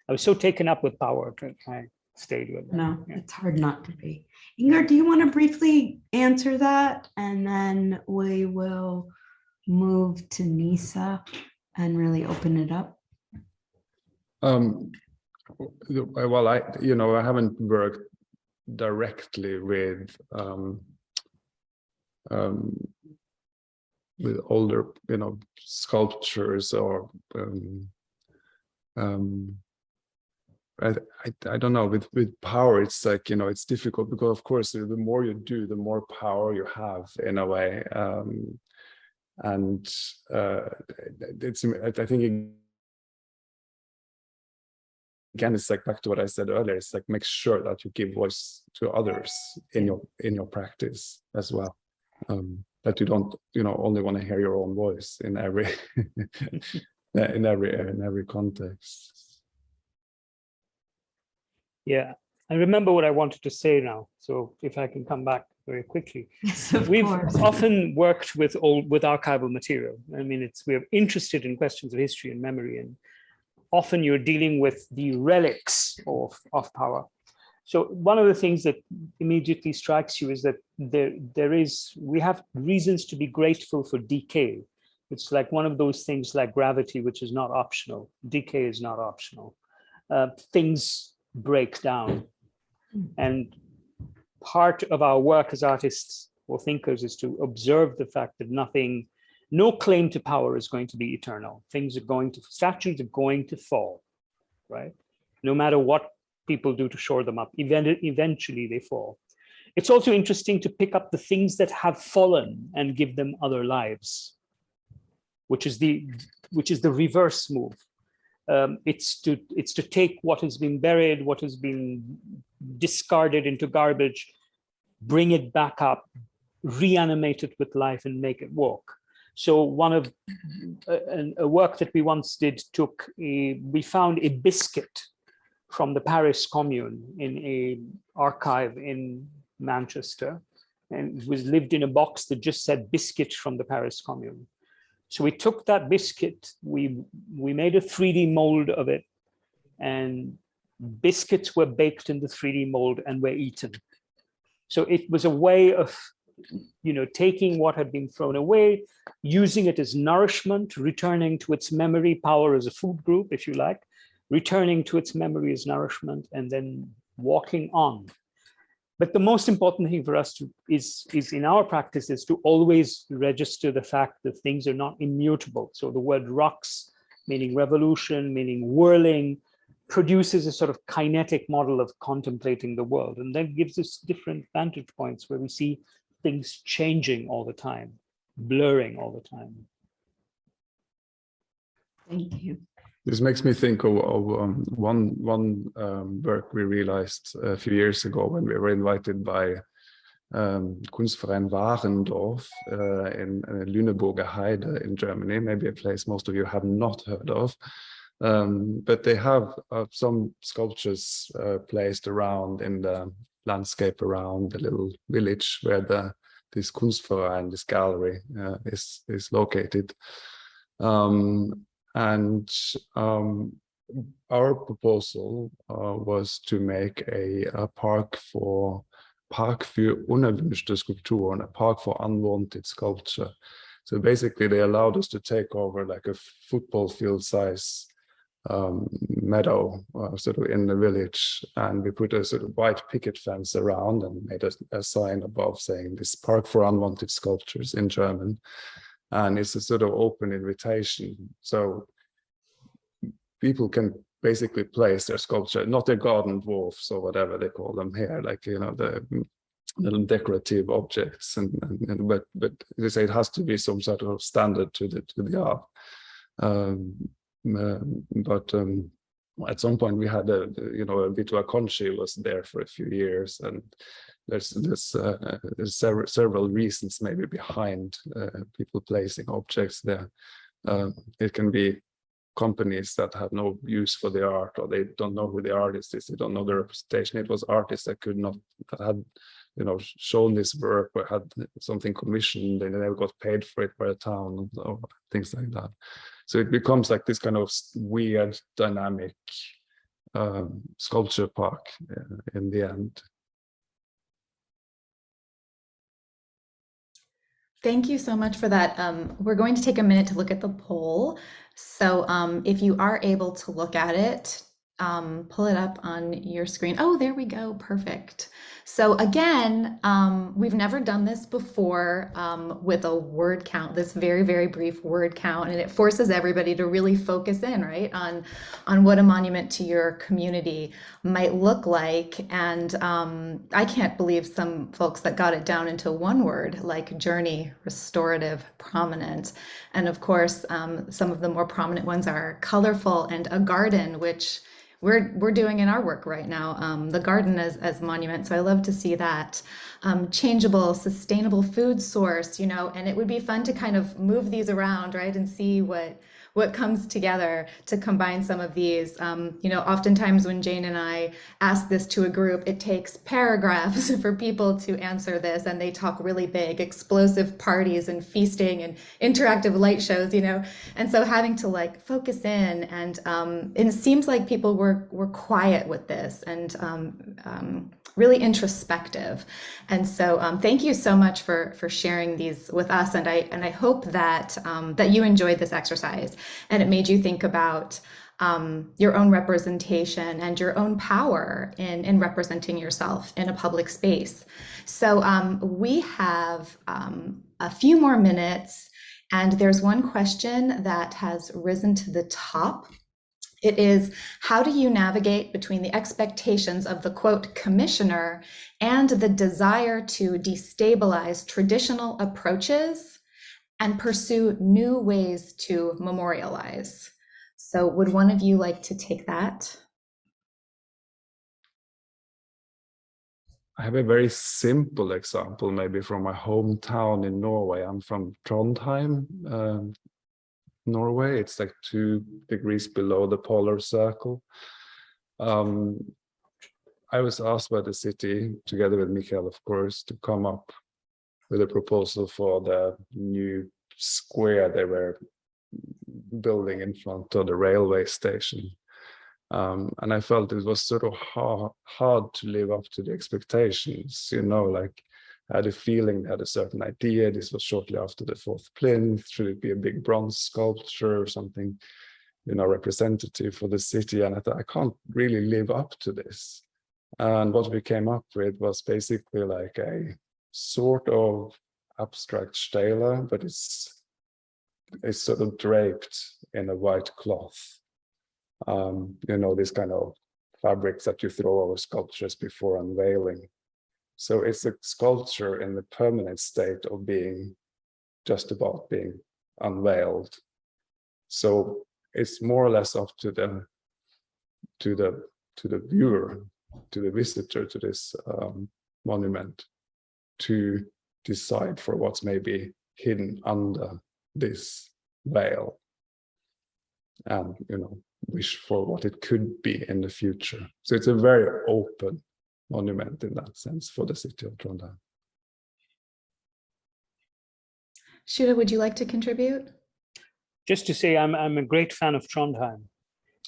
I was so taken up with power, I stayed with it. No, Yeah. it's hard not to be. Inger, do you want to briefly answer that? And then we will move to Neysa and really open it up. Well, I haven't worked directly with older, sculptures, or I don't know, with power, it's like, it's difficult because of course the more you do, the more power you have in a way, and it's, I think, again, it's like back to what I said earlier. It's like, make sure that you give voice to others in your practice as well. That you don't, only want to hear your own voice in every in every context. Yeah, I remember what I wanted to say now. So if I can come back very quickly. Yes, of We've course. often worked with archival material. I mean, we're interested in questions of history and memory, and often you're dealing with the relics of power. So one of the things that immediately strikes you is that we have reasons to be grateful for decay. It's like one of those things like gravity, which is not optional. Decay is not optional. Things break down. And part of our work as artists or thinkers is to observe the fact that no claim to power is going to be eternal. Statues are going to fall, right? No matter what people do to shore them up, eventually they fall. It's also interesting to pick up the things that have fallen and give them other lives, which is the reverse move. It's to take what has been buried, what has been discarded into garbage, bring it back up, reanimate it with life, and make it walk. So one of a work that we once did we found a biscuit from the Paris Commune in an archive in Manchester, and it was lived in a box that just said biscuit from the Paris Commune. So we took that biscuit, we made a 3D mold of it, and biscuits were baked in the 3D mold and were eaten. So it was a way of taking what had been thrown away, using it as nourishment, returning to its memory, power as a food group, if you like, returning to its memory as nourishment, and then walking on. But the most important thing for us is in our practice is to always register the fact that things are not immutable. So the word raqs, meaning revolution, meaning whirling, produces a sort of kinetic model of contemplating the world, and then gives us different vantage points where we see things changing all the time, blurring all the time. Thank you. This makes me think of one work we realized a few years ago when we were invited by Kunstverein Warendorf in Lüneburger Heide in Germany, maybe a place most of you have not heard of. But they have some sculptures placed around in the landscape around the little village where this Kunstverein, this gallery, is located. Our proposal was to make a park for unerwünschte Skulpturen, a park for unwanted sculpture. So basically, they allowed us to take over like a football field size meadow sort of in the village, and we put a sort of white picket fence around and made a sign above saying this park for unwanted sculptures in German. And it's a sort of open invitation. So people can basically place their sculpture, not their garden dwarfs or whatever they call them here, like, you know, the little decorative objects, but they say it has to be some sort of standard to the art. But at some point we had Vitua Conchi was there for a few years, and there's several reasons maybe behind people placing objects there. It can be companies that have no use for the art, or they don't know who the artist is, they don't know the representation. It was artists that had shown this work or had something commissioned and they never got paid for it by a town or things like that. So it becomes like this kind of weird dynamic sculpture park in the end. Thank you so much for that. We're going to take a minute to look at the poll. So if you are able to look at it, pull it up on your screen. Oh, there we go. Perfect. So again, we've never done this before with a word count, this very, very brief word count, and it forces everybody to really focus in, right, on what a monument to your community might look like. And I can't believe some folks that got it down into one word, like journey, restorative, prominent. And of course, some of the more prominent ones are colorful and a garden, which we're doing in our work right now, the garden as monument. So I love to see that. Changeable, sustainable food source, and it would be fun to kind of move these around, right, and see what comes together to combine some of these. Oftentimes when Jane and I ask this to a group, it takes paragraphs for people to answer this, and they talk really big, explosive parties and feasting and interactive light shows, and so having to like focus in, and it seems like people were quiet with this and really introspective. And so thank you so much for sharing these with us, and I hope that that you enjoyed this exercise and it made you think about your own representation and your own power in representing yourself in a public space. So we have a few more minutes, and there's one question that has risen to the top. It is, how do you navigate between the expectations of the quote commissioner and the desire to destabilize traditional approaches and pursue new ways to memorialize? So would one of you like to take that? I have a very simple example, maybe from my hometown in Norway. I'm from Trondheim, Norway. It's like 2 degrees below the polar circle. I was asked by the city, together with Michael, of course, to come up with a proposal for the new square they were building in front of the railway station. And I felt it was sort of hard to live up to the expectations, like I had a feeling they had a certain idea. This was shortly after the 4th plinth. Should it be a big bronze sculpture or something, representative for the city? And I thought, I can't really live up to this. And what we came up with was basically like a sort of abstract stela, but it's sort of draped in a white cloth. These kind of fabrics that you throw over sculptures before unveiling. So it's a sculpture in the permanent state of being just about being unveiled. So it's more or less up to the viewer, to the visitor to this monument, to decide for what's maybe hidden under this veil. And wish for what it could be in the future. So it's a very open monument in that sense for the city of Trondheim. Shuda, would you like to contribute? Just to say, I'm a great fan of Trondheim.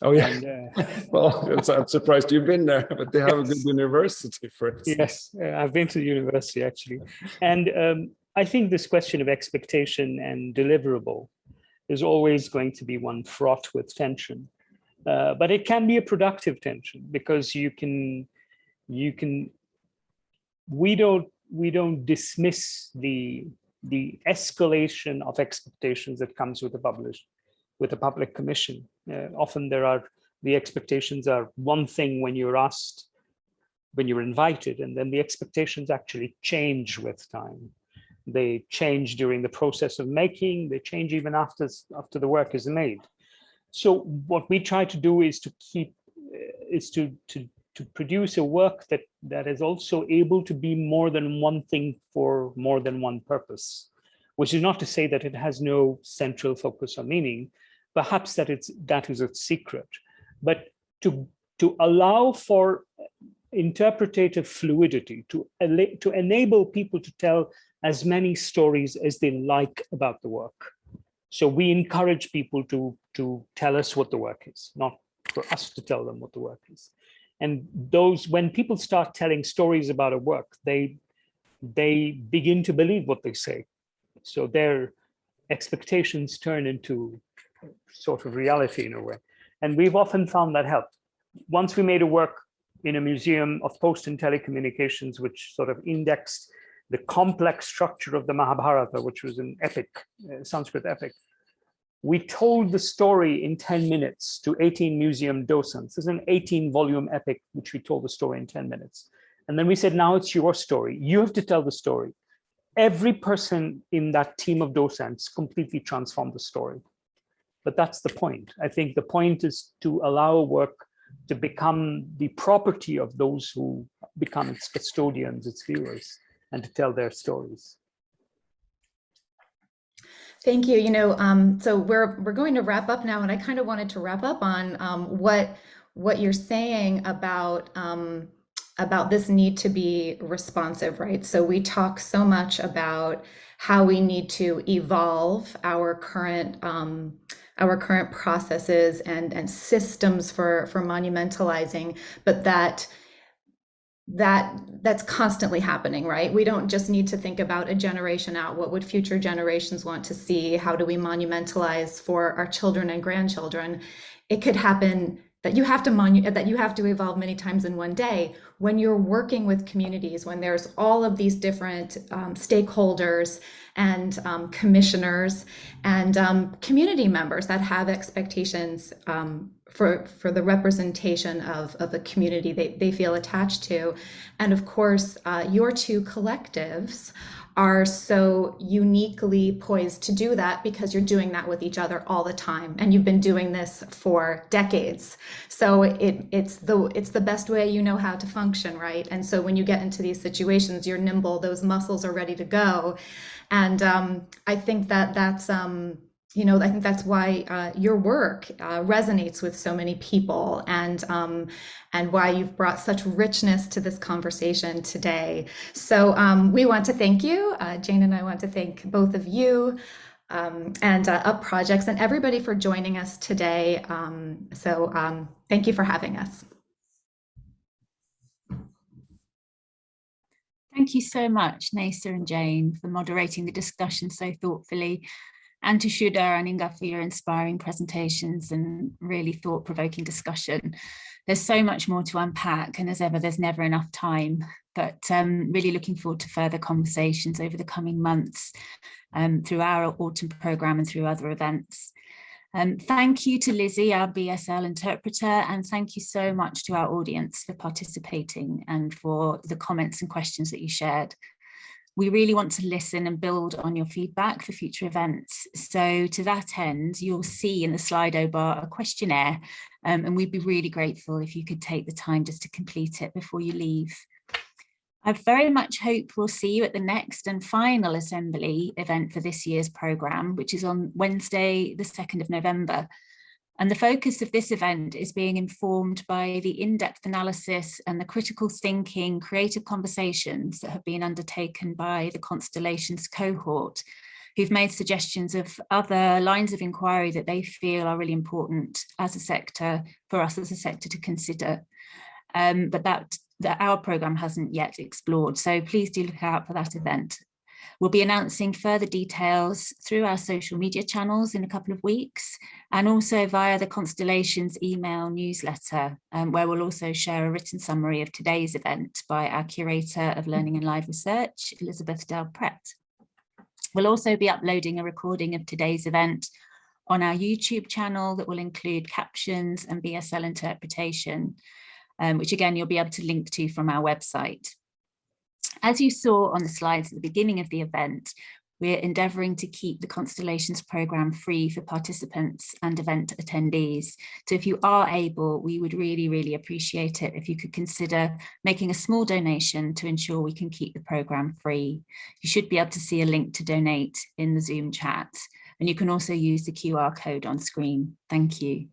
Oh yeah, And, well, I'm surprised you've been there, but they have a good university for it. Yes, I've been to the university actually. And I think this question of expectation and deliverable is always going to be one fraught with tension. But it can be a productive tension, because we don't dismiss the escalation of expectations that comes with a public commission. Often the expectations are one thing when you're asked, when you're invited, and then the expectations actually change with time. They change during the process of making, they change even after the work is made. So what we try to do is to produce a work that is also able to be more than one thing for more than one purpose, which is not to say that it has no central focus or meaning. Perhaps that is its secret, but to allow for interpretative fluidity, to enable people to tell as many stories as they like about the work. So we encourage people to tell us what the work is, not for us to tell them what the work is. And when people start telling stories about a work, they begin to believe what they say. So their expectations turn into sort of reality in a way. And we've often found that helped. Once we made a work in a museum of post and telecommunications, which sort of indexed the complex structure of the Mahabharata, which was an epic, Sanskrit epic. We told the story in 10 minutes to 18 museum docents. This is an 18-volume epic, which we told the story in 10 minutes. And then we said, now it's your story. You have to tell the story. Every person in that team of docents completely transformed the story. But that's the point. I think the point is to allow work to become the property of those who become its custodians, its viewers, and to tell their stories. Thank you. So we're going to wrap up now, and I kind of wanted to wrap up on what you're saying about this need to be responsive, right? So we talk so much about how we need to evolve our current processes and systems for monumentalizing, but that's constantly happening, right? We don't just need to think about a generation out. What would future generations want to see? How do we monumentalize for our children and grandchildren? It could happen that you have to evolve many times in one day. When you're working with communities, when there's all of these different stakeholders and commissioners and community members that have expectations for the representation of a community they feel attached to. And of course, your two collectives are so uniquely poised to do that because you're doing that with each other all the time, and you've been doing this for decades. So it's the best way you know how to function, right? And so when you get into these situations, you're nimble, those muscles are ready to go. And I think that's I think that's why your work resonates with so many people, and why you've brought such richness to this conversation today. So we want to thank you. Jane and I want to thank both of you and Up Projects and everybody for joining us today. Thank you for having us. Thank you so much, Neysa and Jane, for moderating the discussion so thoughtfully, and to Shuda and Inga for your inspiring presentations and really thought-provoking discussion. There's so much more to unpack, and as ever, there's never enough time, but really looking forward to further conversations over the coming months through our autumn programme and through other events. Thank you to Lizzie, our BSL interpreter, and thank you so much to our audience for participating and for the comments and questions that you shared. We really want to listen and build on your feedback for future events. So to that end, you'll see in the Slido bar a questionnaire, and we'd be really grateful if you could take the time just to complete it before you leave. I very much hope we'll see you at the next and final assembly event for this year's programme, which is on Wednesday, the 2nd of November. And the focus of this event is being informed by the in-depth analysis and the critical thinking, creative conversations that have been undertaken by the Constellations cohort, who've made suggestions of other lines of inquiry that they feel are really important as a sector, for us as a sector to consider, but that our programme hasn't yet explored. So please do look out for that event. We'll be announcing further details through our social media channels in a couple of weeks, and also via the Constellations email newsletter, where we'll also share a written summary of today's event by our Curator of Learning and Live Research, Elizabeth Del-Pret. We'll also be uploading a recording of today's event on our YouTube channel that will include captions and BSL interpretation, which again, you'll be able to link to from our website. As you saw on the slides at the beginning of the event, we're endeavouring to keep the Constellations programme free for participants and event attendees. So if you are able, we would really, really appreciate it if you could consider making a small donation to ensure we can keep the programme free. You should be able to see a link to donate in the Zoom chat, and you can also use the QR code on screen. Thank you.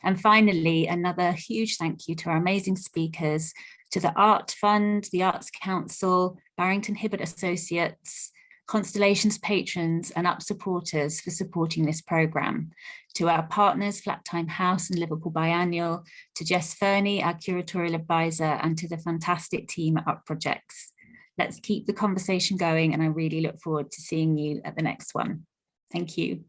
And finally, another huge thank you to our amazing speakers, to the Art Fund, the Arts Council, Barrington Hibbert Associates, Constellations patrons and UP supporters for supporting this programme, to our partners, Flat Time House and Liverpool Biannual, to Jess Fernie, our curatorial advisor, and to the fantastic team at UP Projects. Let's keep the conversation going, and I really look forward to seeing you at the next one. Thank you.